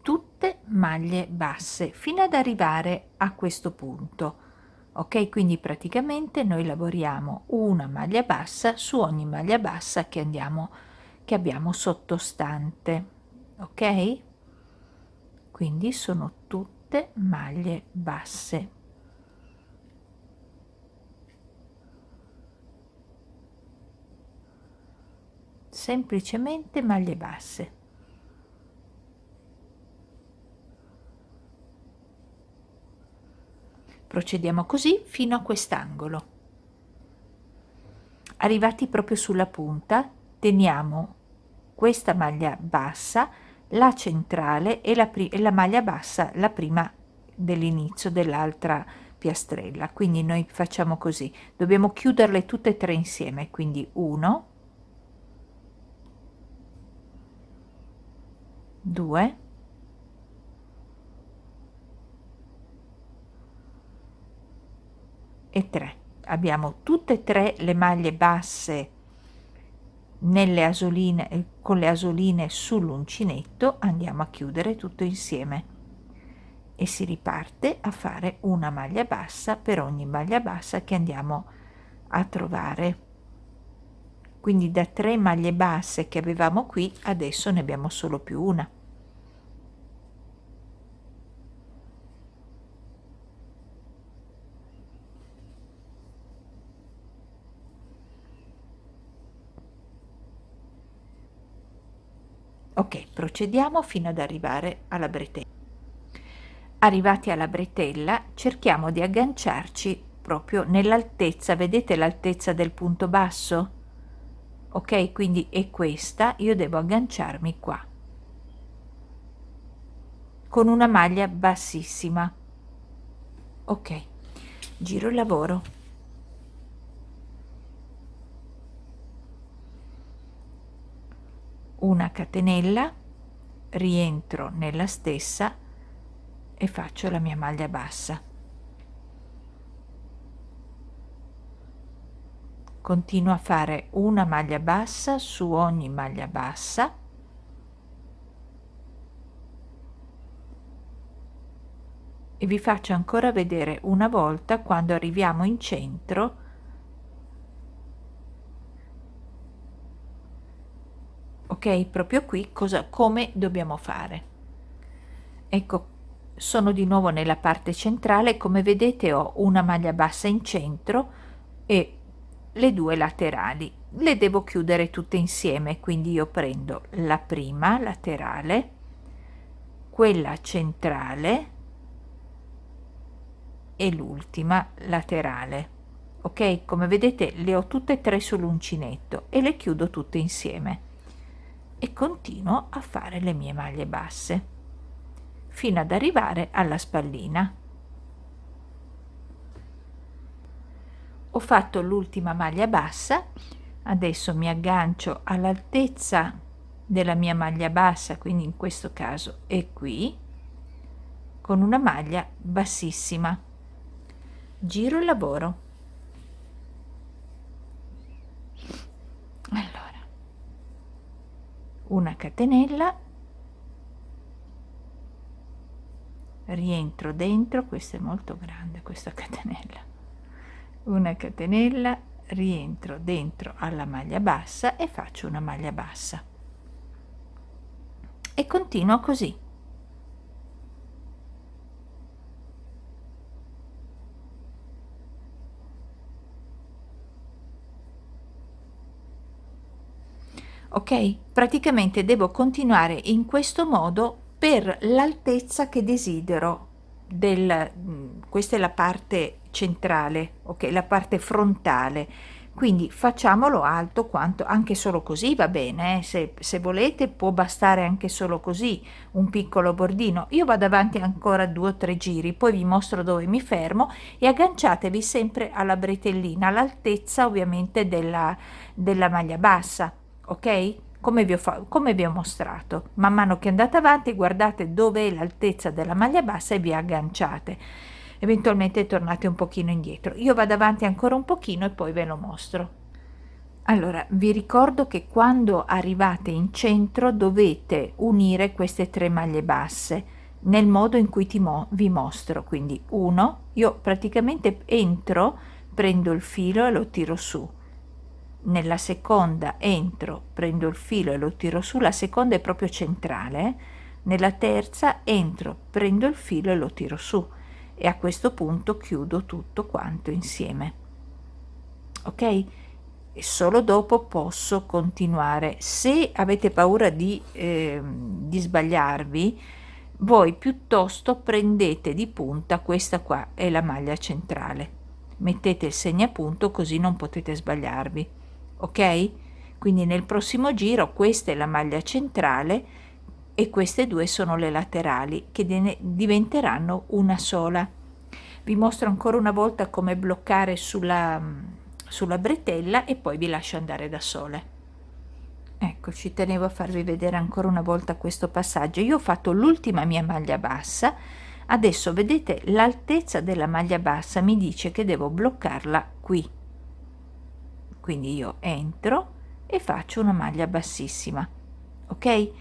tutte maglie basse fino ad arrivare a questo punto, ok? Quindi praticamente noi lavoriamo una maglia bassa su ogni maglia bassa che abbiamo sottostante, ok? Quindi sono tutte maglie basse. Semplicemente maglie basse. Procediamo così fino a quest'angolo. Arrivati proprio sulla punta, teniamo questa maglia bassa, la centrale e la maglia bassa, la prima dell'inizio dell'altra piastrella. Quindi noi facciamo così, dobbiamo chiuderle tutte e tre insieme, quindi 1, 2, e 3. Abbiamo tutte e tre le maglie basse nelle asoline, con le asoline sull'uncinetto, andiamo a chiudere tutto insieme e si riparte a fare una maglia bassa per ogni maglia bassa che andiamo a trovare. Quindi da 3 maglie basse che avevamo qui adesso ne abbiamo solo più una. Ok, procediamo fino ad arrivare alla bretella. Arrivati alla bretella, cerchiamo di agganciarci proprio nell'altezza, vedete l'altezza del punto basso? Ok, quindi è questa, io devo agganciarmi qua con una maglia bassissima. Ok, giro il lavoro, una catenella, rientro nella stessa e faccio la mia maglia bassa. Continuo a fare una maglia bassa su ogni maglia bassa e vi faccio ancora vedere una volta quando arriviamo in centro, ok? Proprio qui come dobbiamo fare. Ecco, sono di nuovo nella parte centrale, come vedete ho una maglia bassa in centro e le due laterali. Le devo chiudere tutte insieme, quindi io prendo la prima laterale, quella centrale e l'ultima laterale. Ok, come vedete le ho tutte e tre sull'uncinetto e le chiudo tutte insieme e continuo a fare le mie maglie basse fino ad arrivare alla spallina. Ho fatto l'ultima maglia bassa, adesso mi aggancio all'altezza della mia maglia bassa, quindi in questo caso è qui, con una maglia bassissima. Giro il lavoro. Allora, una catenella, rientro dentro, questa è molto grande questa catenella, una catenella, rientro dentro alla maglia bassa e faccio una maglia bassa. e continuo così. Ok? Praticamente devo continuare in questo modo per l'altezza che desidero questa è la parte centrale, ok? La parte frontale. Quindi facciamolo alto quanto, anche solo così va bene, se volete può bastare anche solo così, un piccolo bordino. Io vado avanti ancora 2 o 3 giri, poi vi mostro dove mi fermo e agganciatevi sempre alla bretellina, all'altezza ovviamente della maglia bassa, ok? Come vi ho mostrato. Man mano che andate avanti, guardate dove è l'altezza della maglia bassa e vi agganciate. Eventualmente tornate un pochino indietro. Io vado avanti ancora un pochino e poi ve lo mostro. Allora, vi ricordo che quando arrivate in centro dovete unire queste 3 maglie basse nel modo in cui vi mostro. Quindi 1, io praticamente entro, prendo il filo e lo tiro su. Nella seconda entro, prendo il filo e lo tiro su, la seconda è proprio centrale. Nella terza entro, prendo il filo e lo tiro su e a questo punto chiudo tutto quanto insieme, ok? E solo dopo posso continuare. Se avete paura di sbagliarvi, voi piuttosto prendete di punta, questa qua è la maglia centrale, mettete il segnapunto così non potete sbagliarvi, ok? Quindi nel prossimo giro questa è la maglia centrale e queste 2 sono le laterali che diventeranno una sola. Vi mostro ancora una volta come bloccare sulla bretella e poi vi lascio andare da sole. Ecco, ci tenevo a farvi vedere ancora una volta questo passaggio. Io ho fatto l'ultima mia maglia bassa, adesso vedete l'altezza della maglia bassa mi dice che devo bloccarla qui, quindi io entro e faccio una maglia bassissima, ok?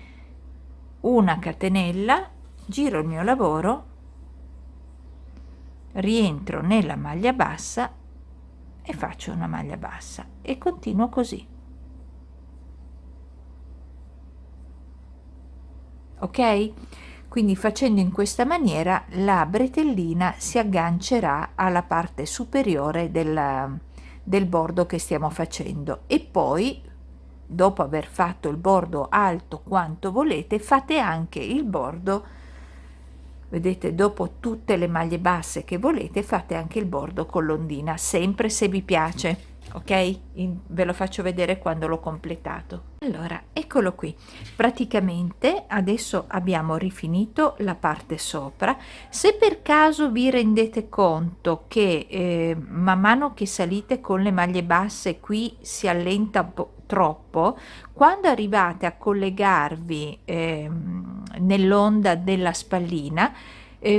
Una catenella, giro il mio lavoro, rientro nella maglia bassa e faccio una maglia bassa e continuo così, ok? Quindi facendo in questa maniera la bretellina si aggancerà alla parte superiore del bordo che stiamo facendo e poi dopo aver fatto il bordo alto quanto volete fate anche il bordo, vedete, dopo tutte le maglie basse che volete fate anche il bordo con l'ondina, sempre se vi piace, ok? Ve lo faccio vedere quando l'ho completato. Allora, eccolo qui, praticamente adesso abbiamo rifinito la parte sopra. Se per caso vi rendete conto che man mano che salite con le maglie basse qui si allenta un po' troppo, quando arrivate a collegarvi nell'onda della spallina,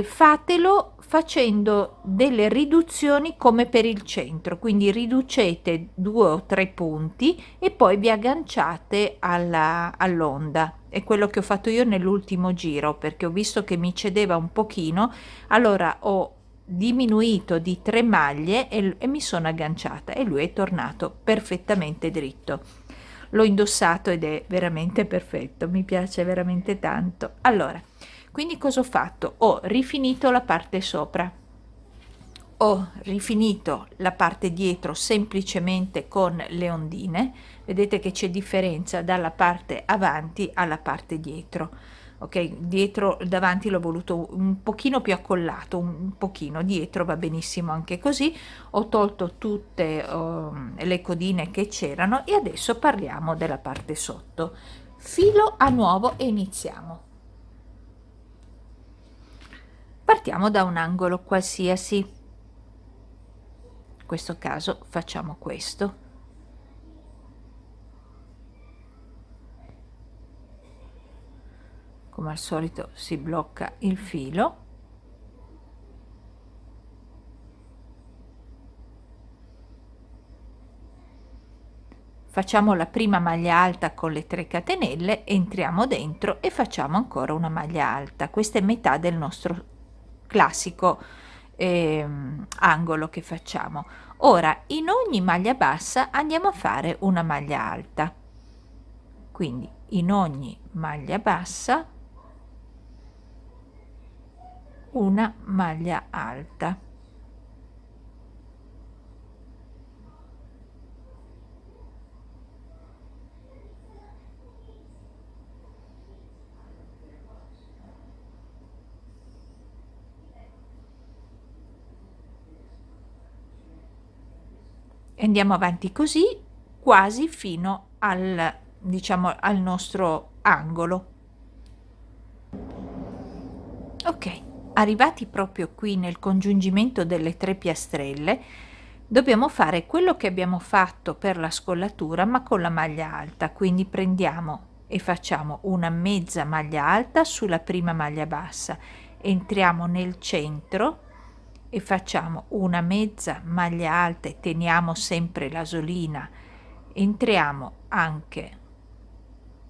fatelo facendo delle riduzioni come per il centro, quindi riducete 2 o 3 punti e poi vi agganciate all'onda. È quello che ho fatto io nell'ultimo giro perché ho visto che mi cedeva un pochino, allora ho diminuito di 3 maglie e mi sono agganciata e lui è tornato perfettamente dritto. L'ho indossato ed è veramente perfetto, mi piace veramente tanto. Allora, quindi cosa ho fatto? Ho rifinito la parte sopra, ho rifinito la parte dietro semplicemente con le ondine, vedete che c'è differenza dalla parte avanti alla parte dietro, ok? Dietro, davanti l'ho voluto un pochino più accollato, un pochino, dietro va benissimo anche così. Ho tolto tutte le codine che c'erano e adesso parliamo della parte sotto. Filo a nuovo e iniziamo. Partiamo da un angolo qualsiasi, in questo caso facciamo questo. Come al solito si blocca il filo. Facciamo la prima maglia alta con le 3 catenelle, entriamo dentro e facciamo ancora una maglia alta. Questa è metà del nostro classico angolo che facciamo. Ora in ogni maglia bassa andiamo a fare una maglia alta, quindi in ogni maglia bassa una maglia alta. E andiamo avanti così quasi fino al, diciamo, al nostro angolo. Ok, arrivati proprio qui nel congiungimento delle 3 piastrelle, dobbiamo fare quello che abbiamo fatto per la scollatura ma con la maglia alta, quindi prendiamo e facciamo una mezza maglia alta sulla prima maglia bassa, entriamo nel centro e facciamo una mezza maglia alta e teniamo sempre l'asolina, entriamo anche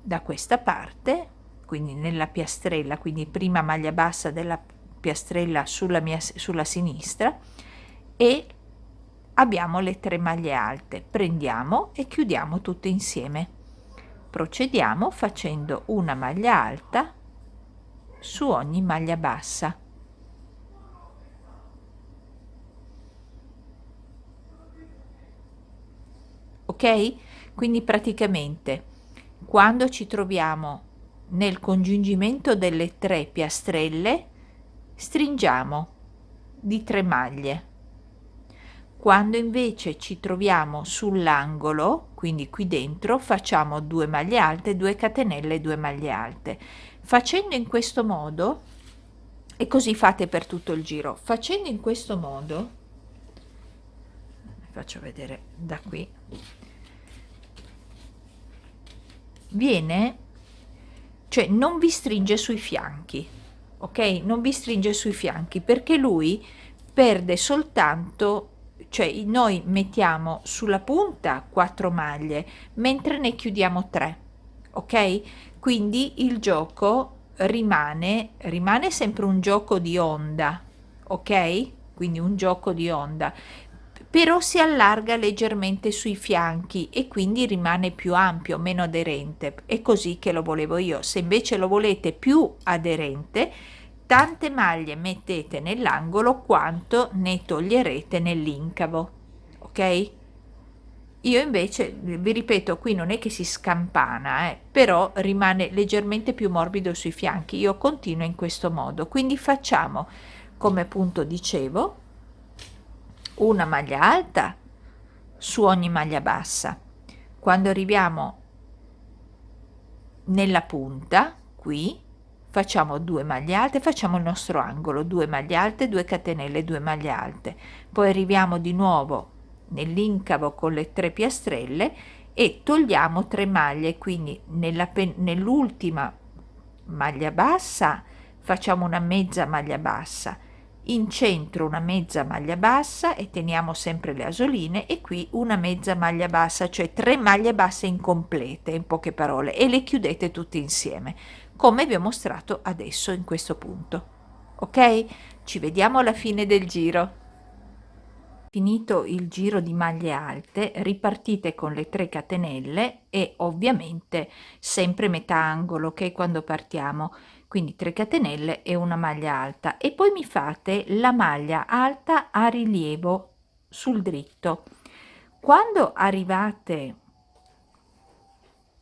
da questa parte, quindi nella piastrella, quindi prima maglia bassa della piastrella sulla sinistra, e abbiamo le 3 maglie alte, prendiamo e chiudiamo tutte insieme. Procediamo facendo una maglia alta su ogni maglia bassa. Ok? Quindi praticamente quando ci troviamo nel congiungimento delle 3 piastrelle stringiamo di 3 maglie. Quando invece ci troviamo sull'angolo, quindi qui dentro, facciamo 2 maglie alte, 2 catenelle e 2 maglie alte. Facendo in questo modo, e così fate per tutto il giro, facendo in questo modo, vi faccio vedere da qui, viene, cioè non vi stringe sui fianchi, ok? Non vi stringe sui fianchi perché lui perde soltanto, cioè noi mettiamo sulla punta 4 maglie mentre ne chiudiamo 3, ok? Quindi il gioco rimane sempre un gioco di onda, ok? Quindi un gioco di onda, però si allarga leggermente sui fianchi e quindi rimane più ampio, meno aderente. È così che lo volevo io. Se invece lo volete più aderente, tante maglie mettete nell'angolo quanto ne toglierete nell'incavo, ok? Io invece, vi ripeto, qui non è che si scampana, però rimane leggermente più morbido sui fianchi. Io continuo in questo modo, quindi facciamo, come appunto dicevo, una maglia alta su ogni maglia bassa. Quando arriviamo nella punta, qui, facciamo 2 maglie alte, facciamo il nostro angolo, 2 maglie alte, 2 catenelle, 2 maglie alte. Poi arriviamo di nuovo nell'incavo con le 3 piastrelle e togliamo 3 maglie, quindi nell'ultima maglia bassa facciamo una mezza maglia bassa, in centro una mezza maglia bassa e teniamo sempre le asoline, e qui una mezza maglia bassa, cioè 3 maglie basse incomplete, in poche parole, e le chiudete tutte insieme come vi ho mostrato adesso in questo punto. Ok? Ci vediamo alla fine del giro. Finito il giro di maglie alte, ripartite con le 3 catenelle e ovviamente sempre metà angolo, ok? Quando partiamo, quindi 3 catenelle e una maglia alta, e poi mi fate la maglia alta a rilievo sul dritto. Quando arrivate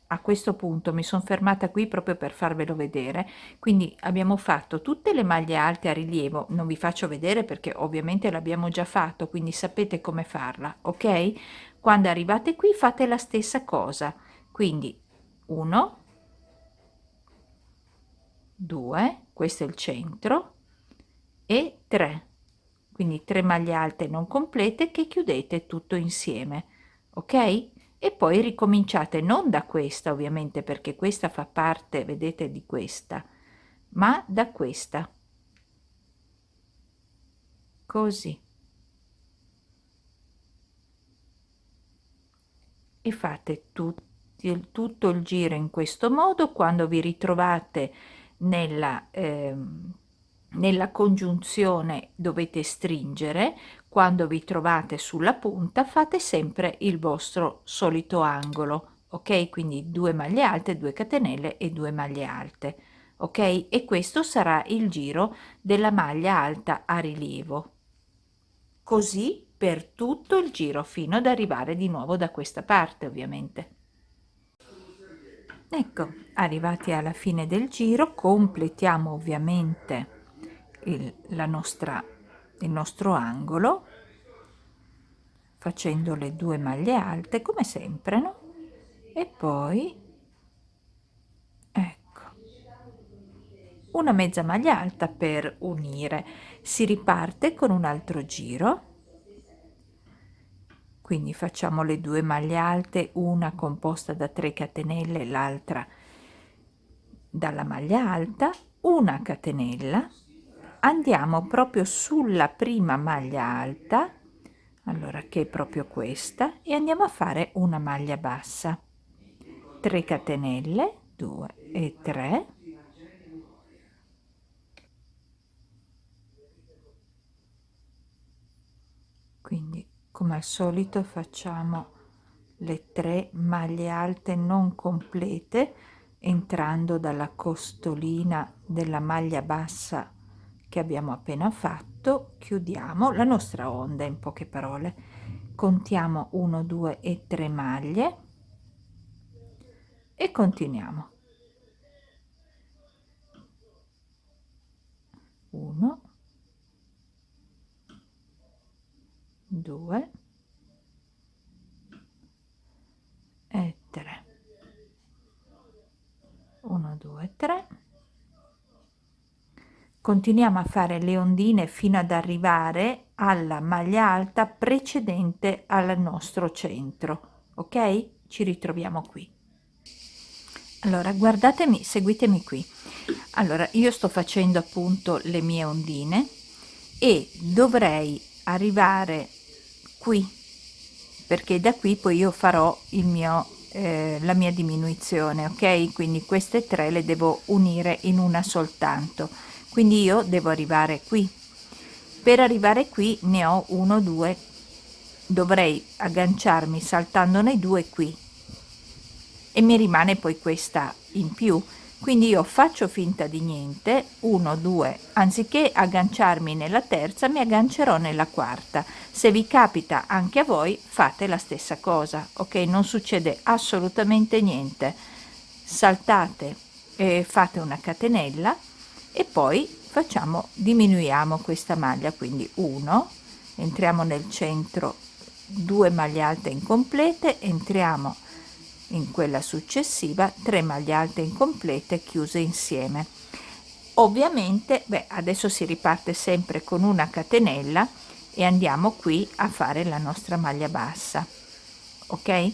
a questo punto, mi sono fermata qui proprio per farvelo vedere, quindi abbiamo fatto tutte le maglie alte a rilievo, non vi faccio vedere perché ovviamente l'abbiamo già fatto, quindi sapete come farla, ok? Quando arrivate qui fate la stessa cosa, quindi 1, 2, questo è il centro, e 3, quindi 3 maglie alte non complete che chiudete tutto insieme, ok? E poi ricominciate non da questa ovviamente, perché questa fa parte, vedete, di questa, ma da questa, così, e fate tutto il giro in questo modo. Quando vi ritrovate nella congiunzione dovete stringere, quando vi trovate sulla punta fate sempre il vostro solito angolo, ok? Quindi 2 maglie alte, 2 catenelle e 2 maglie alte, ok? E questo sarà il giro della maglia alta a rilievo, così per tutto il giro fino ad arrivare di nuovo da questa parte, ovviamente. Ecco, arrivati alla fine del giro, completiamo ovviamente il nostro angolo facendo le 2 maglie alte come sempre, no? E poi ecco, una mezza maglia alta per unire. Si riparte con un altro giro, quindi facciamo le 2 maglie alte, una composta da 3 catenelle, l'altra dalla maglia alta, una catenella, andiamo proprio sulla prima maglia alta, allora che è proprio questa, e andiamo a fare una maglia bassa, 3 catenelle, 2 e 3, quindi come al solito facciamo le 3 maglie alte non complete entrando dalla costolina della maglia bassa che abbiamo appena fatto, chiudiamo la nostra onda, in poche parole contiamo 1 2 e 3 maglie e continuiamo. 1 2 e 3, 1 2 3, continuiamo a fare le ondine fino ad arrivare alla maglia alta precedente al nostro centro, ok? Ci ritroviamo qui. Allora guardatemi, seguitemi qui. Allora io sto facendo appunto le mie ondine e dovrei arrivare qui, perché da qui poi io farò la mia diminuzione, ok? Quindi queste 3 le devo unire in una soltanto, quindi io devo arrivare qui. Per arrivare qui ne ho 1 2, dovrei agganciarmi saltandone 2 qui e mi rimane poi questa in più, quindi io faccio finta di niente, 1 2, anziché agganciarmi nella terza mi aggancerò nella quarta. Se vi capita anche a voi fate la stessa cosa, ok? Non succede assolutamente niente, saltate e fate una catenella e poi diminuiamo questa maglia, quindi 1, entriamo nel centro, 2 maglie alte incomplete, entriamo in quella successiva, 3 maglie alte incomplete chiuse insieme. Ovviamente adesso si riparte sempre con una catenella e andiamo qui a fare la nostra maglia bassa, ok?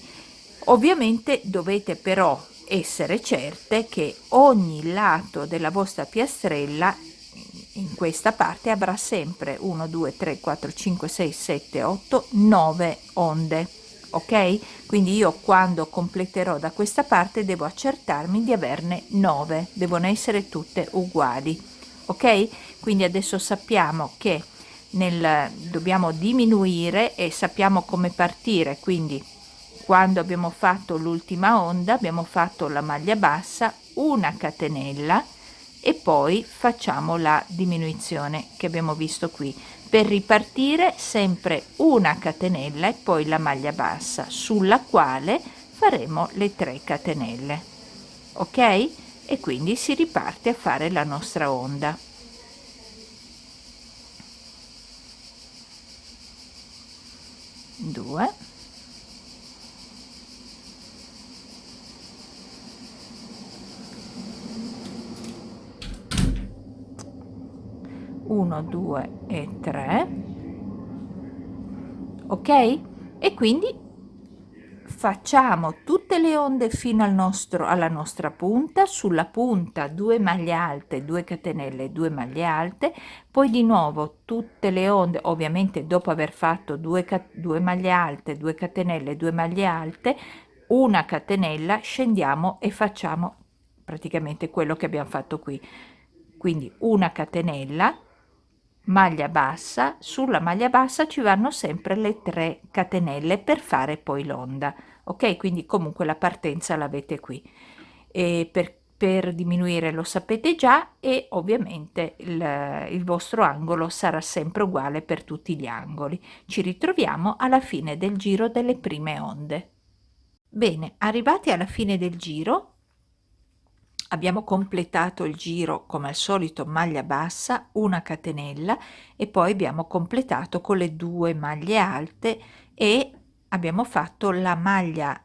Ovviamente dovete però essere certe che ogni lato della vostra piastrella in questa parte avrà sempre 1 2 3 4 5 6 7 8 9 onde, ok? Quindi io quando completerò da questa parte devo accertarmi di averne 9, devono essere tutte uguali, ok? Quindi adesso sappiamo che dobbiamo diminuire e sappiamo come partire, quindi quando abbiamo fatto l'ultima onda abbiamo fatto la maglia bassa, una catenella e poi facciamo la diminuzione che abbiamo visto qui. Per ripartire sempre una catenella e poi la maglia bassa sulla quale faremo le 3 catenelle, ok? E quindi si riparte a fare la nostra onda. 2 1 2 e 3, ok? E quindi facciamo tutte le onde fino alla nostra punta, sulla punta 2 maglie alte, 2 catenelle, 2 maglie alte, poi di nuovo tutte le onde, ovviamente dopo aver fatto 2 maglie alte, 2 catenelle, 2 maglie alte, una catenella, scendiamo e facciamo praticamente quello che abbiamo fatto qui, quindi una catenella, maglia bassa, sulla maglia bassa ci vanno sempre le 3 catenelle per fare poi l'onda, ok? Quindi comunque la partenza l'avete qui. E per diminuire lo sapete già, e ovviamente il vostro angolo sarà sempre uguale per tutti gli angoli. Ci ritroviamo alla fine del giro delle prime onde. Bene, arrivati alla fine del giro, abbiamo completato il giro come al solito maglia bassa, una catenella, e poi abbiamo completato con le 2 maglie alte e abbiamo fatto la maglia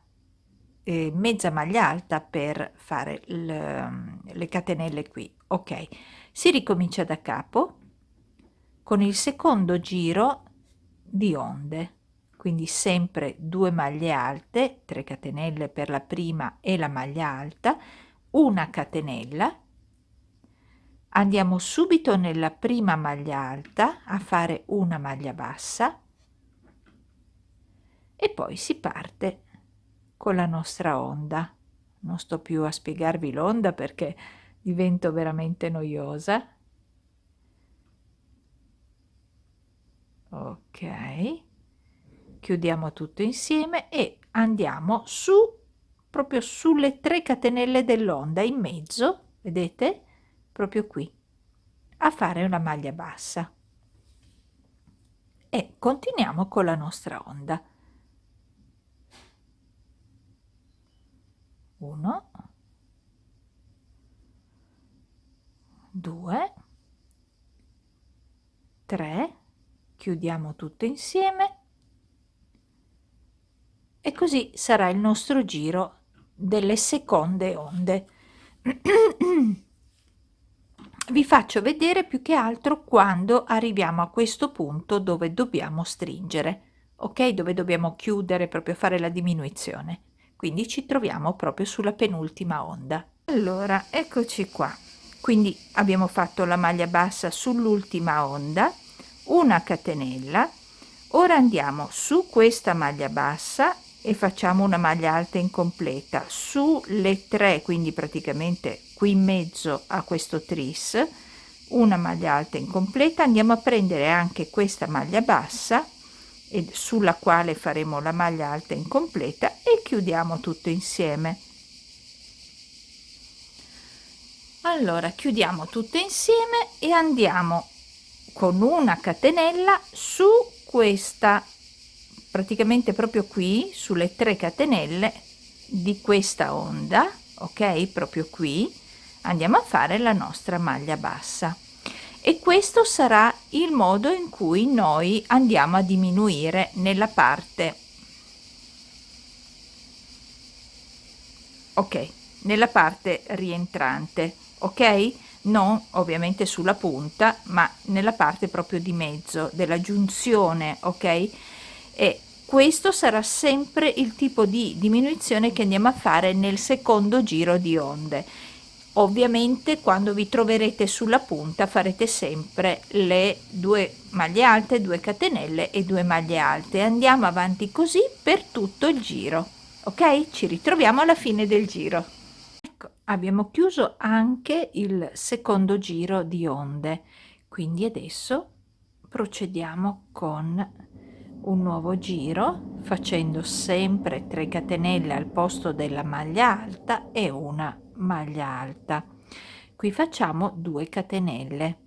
mezza maglia alta per fare le catenelle qui. Ok, si ricomincia da capo con il secondo giro di onde, quindi sempre 2 maglie alte, 3 catenelle per la prima e la maglia alta, una catenella. Andiamo subito nella prima maglia alta a fare una maglia bassa e poi si parte con la nostra onda. Non sto più a spiegarvi l'onda perché divento veramente noiosa. Ok, chiudiamo tutto insieme e andiamo su, proprio sulle 3 catenelle dell'onda in mezzo, vedete, proprio qui, a fare una maglia bassa e continuiamo con la nostra onda. 1, 2, 3, chiudiamo tutto insieme e così sarà il nostro giro delle seconde onde. Vi faccio vedere più che altro quando arriviamo a questo punto dove dobbiamo stringere, ok? Dove dobbiamo chiudere, proprio fare la diminuzione. Quindi ci troviamo proprio sulla penultima onda. Allora, eccoci qua. Quindi abbiamo fatto la maglia bassa sull'ultima onda, una catenella. Ora andiamo su questa maglia bassa e facciamo una maglia alta incompleta sulle 3, quindi praticamente qui in mezzo a questo tris, una maglia alta incompleta. Andiamo a prendere anche questa maglia bassa e sulla quale faremo la maglia alta incompleta e chiudiamo tutto insieme. Allora chiudiamo tutto insieme e andiamo con una catenella su questa, praticamente proprio qui sulle 3 catenelle di questa onda, ok? Proprio qui andiamo a fare la nostra maglia bassa e questo sarà il modo in cui noi andiamo a diminuire nella parte, ok, nella parte rientrante, ok? Non ovviamente sulla punta, ma nella parte proprio di mezzo della giunzione, ok? E questo sarà sempre il tipo di diminuzione che andiamo a fare nel secondo giro di onde. Ovviamente quando vi troverete sulla punta farete sempre le 2 maglie alte, 2 catenelle e 2 maglie alte. Andiamo avanti così per tutto il giro. Ok? Ci ritroviamo alla fine del giro. Ecco, abbiamo chiuso anche il secondo giro di onde, quindi adesso procediamo con un nuovo giro facendo sempre 3 catenelle al posto della maglia alta e una maglia alta. Qui facciamo 2 catenelle,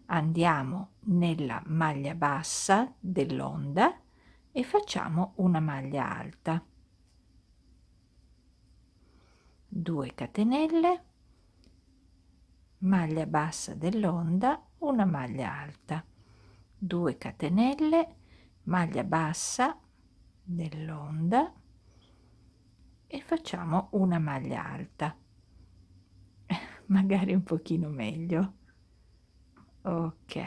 andiamo nella maglia bassa dell'onda e facciamo una maglia alta, 2 catenelle, maglia bassa dell'onda, una maglia alta, 2 catenelle, maglia bassa dell'onda e facciamo una maglia alta, magari un pochino meglio. Ok,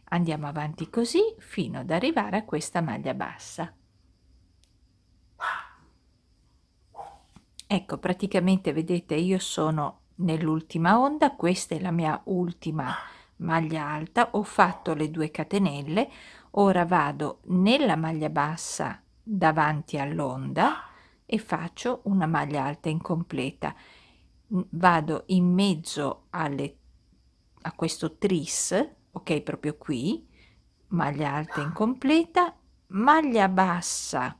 andiamo avanti così fino ad arrivare a questa maglia bassa. Ecco, praticamente vedete, io sono nell'ultima onda, questa è la mia ultima maglia alta, ho fatto le 2 catenelle, ora vado nella maglia bassa davanti all'onda e faccio una maglia alta incompleta. Vado in mezzo a questo tris, ok, proprio qui, maglia alta incompleta, maglia bassa.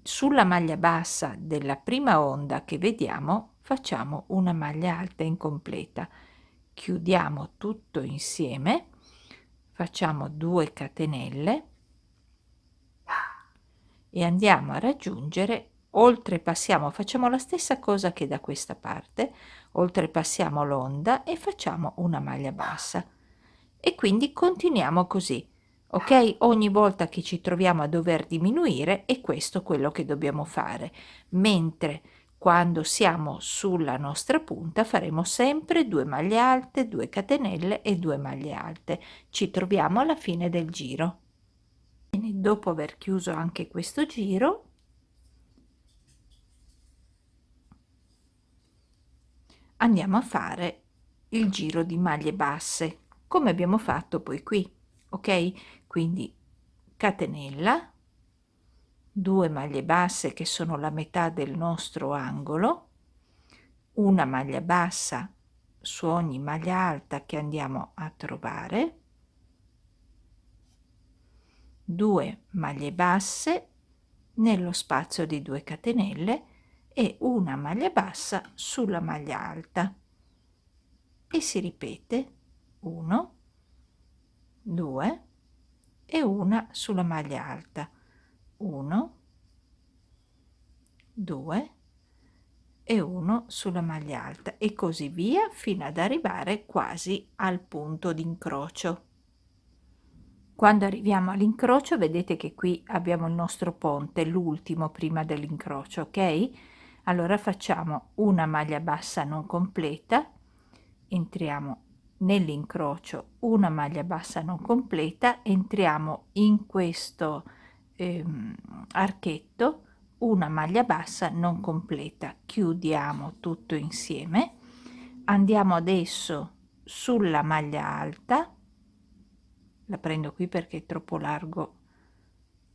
Sulla maglia bassa della prima onda che vediamo facciamo una maglia alta incompleta, chiudiamo tutto insieme, facciamo 2 catenelle e andiamo a raggiungere, oltrepassiamo, facciamo la stessa cosa che da questa parte, oltrepassiamo l'onda e facciamo una maglia bassa e quindi continuiamo così. Ok, ogni volta che ci troviamo a dover diminuire è questo quello che dobbiamo fare, mentre quando siamo sulla nostra punta faremo sempre 2 maglie alte, 2 catenelle e 2 maglie alte. Ci troviamo alla fine del giro. Bene, dopo aver chiuso anche questo giro, andiamo a fare il giro di maglie basse come abbiamo fatto poi qui, ok? Quindi catenella, 2 maglie basse che sono la metà del nostro angolo, una maglia bassa su ogni maglia alta che andiamo a trovare, 2 maglie basse nello spazio di 2 catenelle e una maglia bassa sulla maglia alta e si ripete 1, 2 e una sulla maglia alta, 1, 2 e 1 sulla maglia alta e così via fino ad arrivare quasi al punto d'incrocio. Quando arriviamo all'incrocio vedete che qui abbiamo il nostro ponte, l'ultimo prima dell'incrocio, ok? Allora facciamo una maglia bassa non completa, entriamo nell'incrocio, una maglia bassa non completa, entriamo in questo archetto, una maglia bassa non completa, chiudiamo tutto insieme, andiamo adesso sulla maglia alta, la prendo qui perché è troppo largo,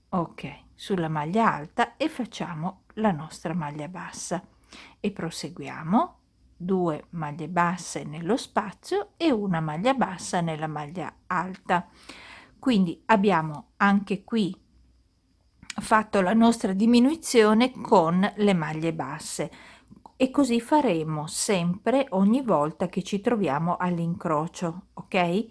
ok, sulla maglia alta e facciamo la nostra maglia bassa e proseguiamo 2 maglie basse nello spazio e una maglia bassa nella maglia alta. Quindi abbiamo anche qui fatto la nostra diminuzione con le maglie basse e così faremo sempre ogni volta che ci troviamo all'incrocio, ok?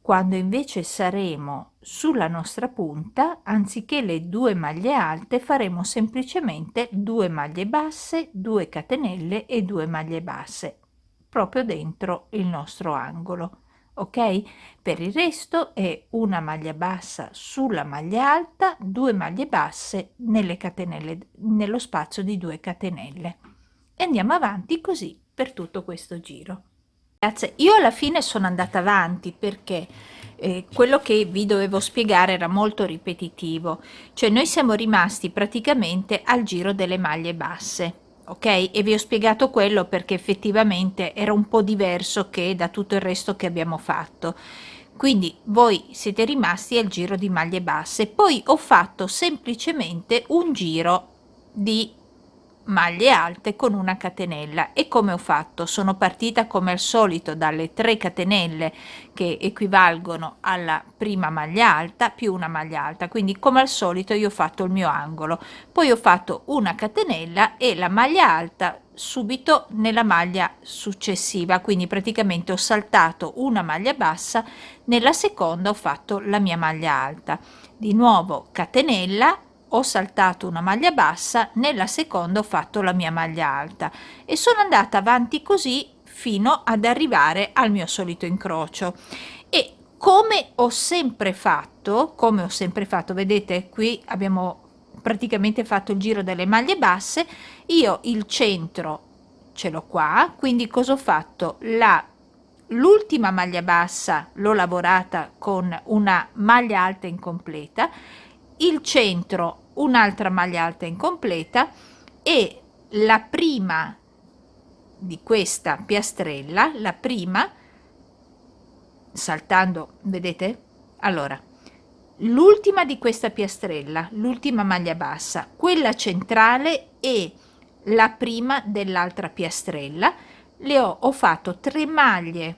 Quando invece saremo sulla nostra punta, anziché le 2 maglie alte faremo semplicemente 2 maglie basse, 2 catenelle e 2 maglie basse proprio dentro il nostro angolo, ok? Per il resto è una maglia bassa sulla maglia alta, 2 maglie basse nelle catenelle, nello spazio di 2 catenelle e andiamo avanti così per tutto questo giro. Ragazze, io alla fine sono andata avanti perché quello che vi dovevo spiegare era molto ripetitivo, cioè noi siamo rimasti praticamente al giro delle maglie basse, ok? E vi ho spiegato quello perché effettivamente era un po' diverso che da tutto il resto che abbiamo fatto. Quindi voi siete rimasti al giro di maglie basse, poi ho fatto semplicemente un giro di maglie alte con una catenella e come ho fatto? Sono partita come al solito dalle 3 catenelle che equivalgono alla prima maglia alta più una maglia alta, quindi come al solito io ho fatto il mio angolo, poi ho fatto una catenella e la maglia alta subito nella maglia successiva, quindi praticamente ho saltato una maglia bassa, nella seconda ho fatto la mia maglia alta, di nuovo catenella, ho saltato una maglia bassa, nella seconda ho fatto la mia maglia alta e sono andata avanti così fino ad arrivare al mio solito incrocio e come ho sempre fatto, vedete qui abbiamo praticamente fatto il giro delle maglie basse, io il centro ce l'ho qua, quindi cosa ho fatto? L'ultima maglia bassa l'ho lavorata con una maglia alta incompleta, il centro un'altra maglia alta incompleta e la prima di questa piastrella, la prima, saltando, vedete? Allora, l'ultima di questa piastrella, l'ultima maglia bassa, quella centrale e la prima dell'altra piastrella, ho fatto 3 maglie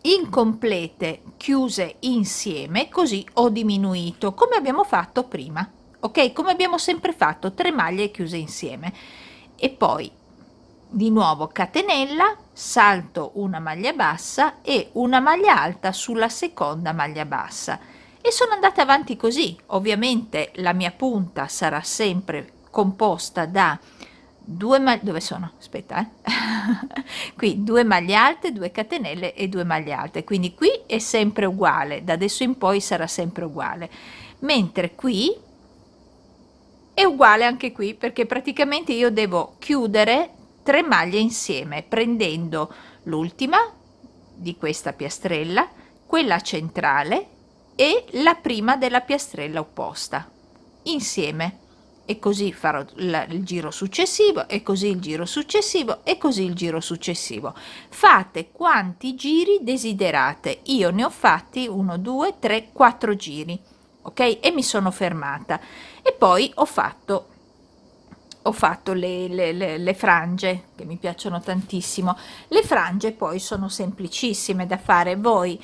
incomplete chiuse insieme, così ho diminuito come abbiamo fatto prima, ok, come abbiamo sempre fatto, 3 maglie chiuse insieme. E poi di nuovo catenella, salto una maglia bassa e una maglia alta sulla seconda maglia bassa, e sono andata avanti così. Ovviamente la mia punta sarà sempre composta da due maglie, dove sono? Aspetta, qui 2 maglie alte, 2 catenelle e 2 maglie alte, quindi qui è sempre uguale, da adesso in poi sarà sempre uguale, mentre qui è uguale anche qui, perché praticamente io devo chiudere 3 maglie insieme, prendendo l'ultima di questa piastrella, quella centrale e la prima della piastrella opposta insieme, e così farò il giro successivo, e così il giro successivo, e così il giro successivo. Fate quanti giri desiderate. Io ne ho fatti 1 2 3 4 giri, ok, e mi sono fermata. E poi ho fatto le frange, che mi piacciono tantissimo. Le frange poi sono semplicissime da fare. Voi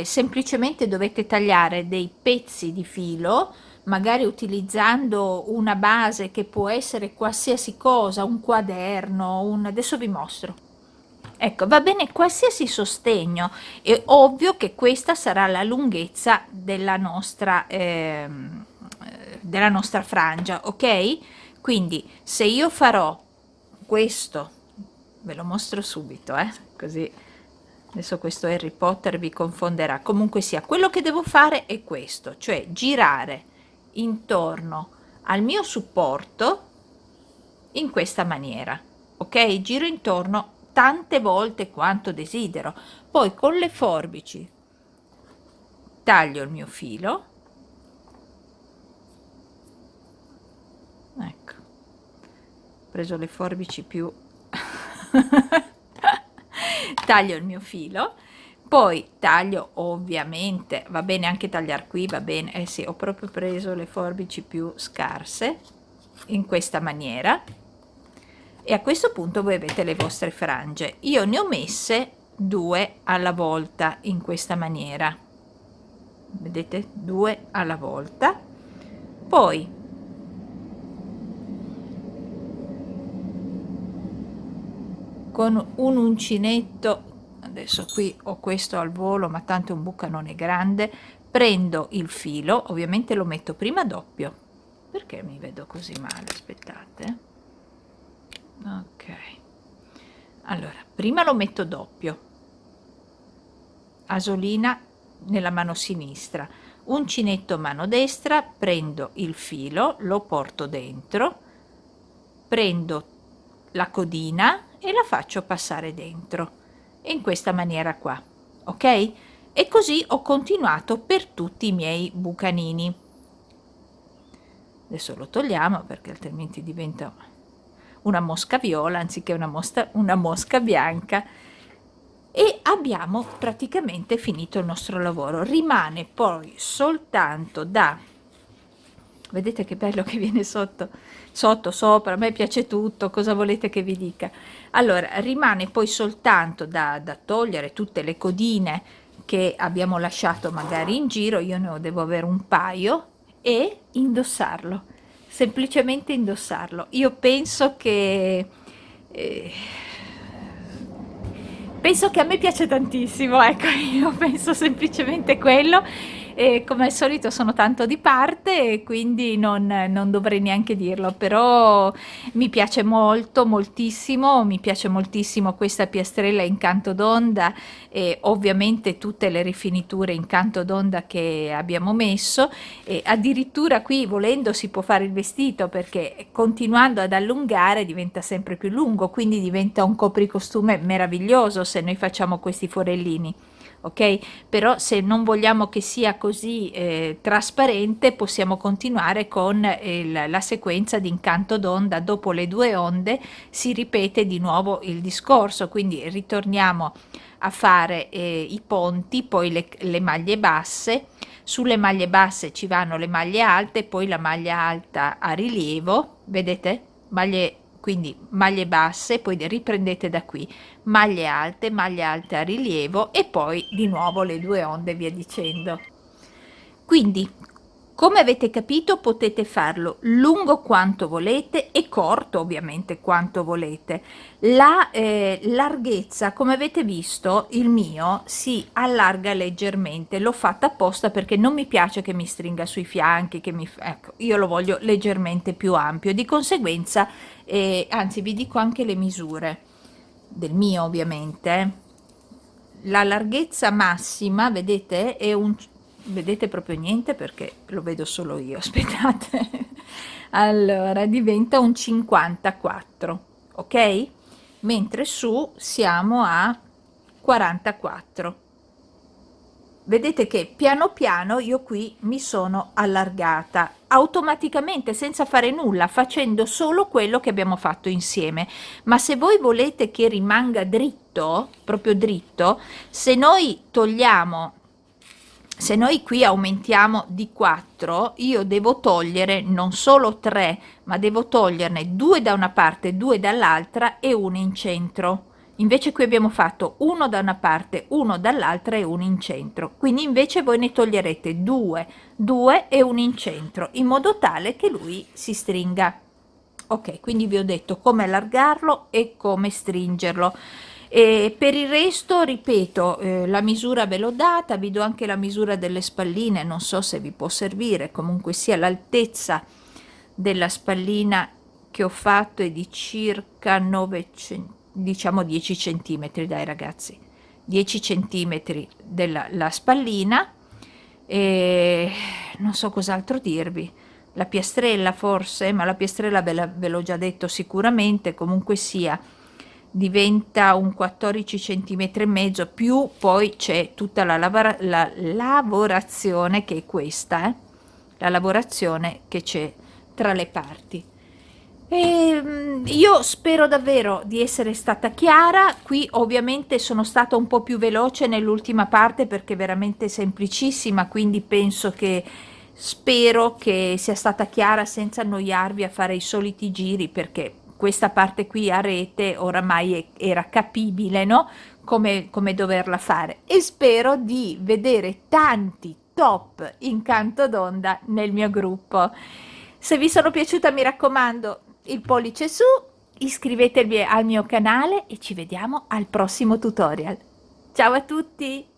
semplicemente dovete tagliare dei pezzi di filo, magari utilizzando una base che può essere qualsiasi cosa, un quaderno, adesso vi mostro. Ecco, va bene qualsiasi sostegno. È ovvio che questa sarà la lunghezza della nostra frangia, ok? Quindi se io farò questo, ve lo mostro subito, così adesso questo Harry Potter vi confonderà. Comunque sia, quello che devo fare è questo, cioè girare intorno al mio supporto in questa maniera, ok? Giro intorno tante volte quanto desidero, poi con le forbici taglio il mio filo, ecco, ho preso le forbici più taglio il mio filo, poi taglio, ovviamente va bene anche tagliare qui, va bene, sì, ho proprio preso le forbici più scarse in questa maniera, e a questo punto voi avete le vostre frange. Io ne ho messe 2 alla volta in questa maniera, vedete, 2 alla volta. Poi con un uncinetto, adesso qui ho questo al volo ma tanto un bucanone grande, prendo il filo, ovviamente lo metto prima doppio, perché mi vedo così male, aspettate, ok, allora prima lo metto doppio, asolina nella mano sinistra, uncinetto mano destra, prendo il filo, lo porto dentro, prendo la codina e la faccio passare dentro, in questa maniera qua, ok? E così ho continuato per tutti i miei bucanini. Adesso lo togliamo perché altrimenti diventa una mosca viola anziché una mosca bianca, e abbiamo praticamente finito il nostro lavoro. Rimane poi soltanto da, vedete che bello che viene sotto, sopra, a me piace tutto, cosa volete che vi dica? Allora, rimane poi soltanto da togliere tutte le codine che abbiamo lasciato magari in giro, io ne devo avere un paio, e indossarlo, semplicemente indossarlo. Io penso che a me piace tantissimo, ecco, io penso semplicemente quello, e come al solito sono tanto di parte e quindi non dovrei neanche dirlo, però mi piace molto, moltissimo, mi piace moltissimo questa piastrella in canto d'onda, e ovviamente tutte le rifiniture in canto d'onda che abbiamo messo, e addirittura qui volendo si può fare il vestito, perché continuando ad allungare diventa sempre più lungo, quindi diventa un copricostume meraviglioso se noi facciamo questi forellini, ok? Però se non vogliamo che sia così trasparente, possiamo continuare con la sequenza di incanto d'onda. Dopo le 2 onde si ripete di nuovo il discorso, quindi ritorniamo a fare i ponti, poi le maglie basse, sulle maglie basse ci vanno le maglie alte, poi la maglia alta a rilievo, vedete? Maglie quindi maglie basse, poi riprendete da qui, maglie alte a rilievo e poi di nuovo le due onde e via dicendo. Quindi, come avete capito, potete farlo lungo quanto volete e corto ovviamente quanto volete. La larghezza, come avete visto, il mio si allarga leggermente. L'ho fatta apposta perché non mi piace che mi stringa sui fianchi, ecco, io lo voglio leggermente più ampio. Di conseguenza, anzi, vi dico anche le misure del mio, ovviamente. La larghezza massima, vedete, è un, vedete proprio niente perché lo vedo solo io, aspettate. Allora diventa un 54, ok, mentre su siamo a 44. Vedete che piano piano io qui mi sono allargata automaticamente senza fare nulla, facendo solo quello che abbiamo fatto insieme. Ma se voi volete che rimanga dritto, proprio dritto, se noi togliamo, se noi qui aumentiamo di 4, io devo togliere non solo 3, ma devo toglierne 2 da una parte, 2 dall'altra e 1 in centro. Invece qui abbiamo fatto uno da una parte, uno dall'altra e uno in centro. Quindi invece voi ne toglierete 2, 2 e uno in centro, in modo tale che lui si stringa. Ok, quindi vi ho detto come allargarlo e come stringerlo. E per il resto, ripeto, la misura ve l'ho data, vi do anche la misura delle spalline, non so se vi può servire, comunque sia l'altezza della spallina che ho fatto è di circa 9 diciamo 10 centimetri, dai ragazzi, 10 centimetri della la spallina. E non so cos'altro dirvi, la piastrella forse, ma la piastrella ve l'ho già detto sicuramente, comunque sia diventa un 14 centimetri e mezzo, più poi c'è tutta la lavorazione che è questa, la lavorazione che c'è tra le parti. Io spero davvero di essere stata chiara. Qui ovviamente sono stata un po' più veloce nell'ultima parte perché è veramente semplicissima, quindi spero che sia stata chiara senza annoiarvi a fare i soliti giri, perché questa parte qui a rete oramai era capibile, no? Come doverla fare, e spero di vedere tanti top in canto d'onda nel mio gruppo. Se vi sono piaciuta, mi raccomando, il pollice su, iscrivetevi al mio canale e ci vediamo al prossimo tutorial. Ciao a tutti!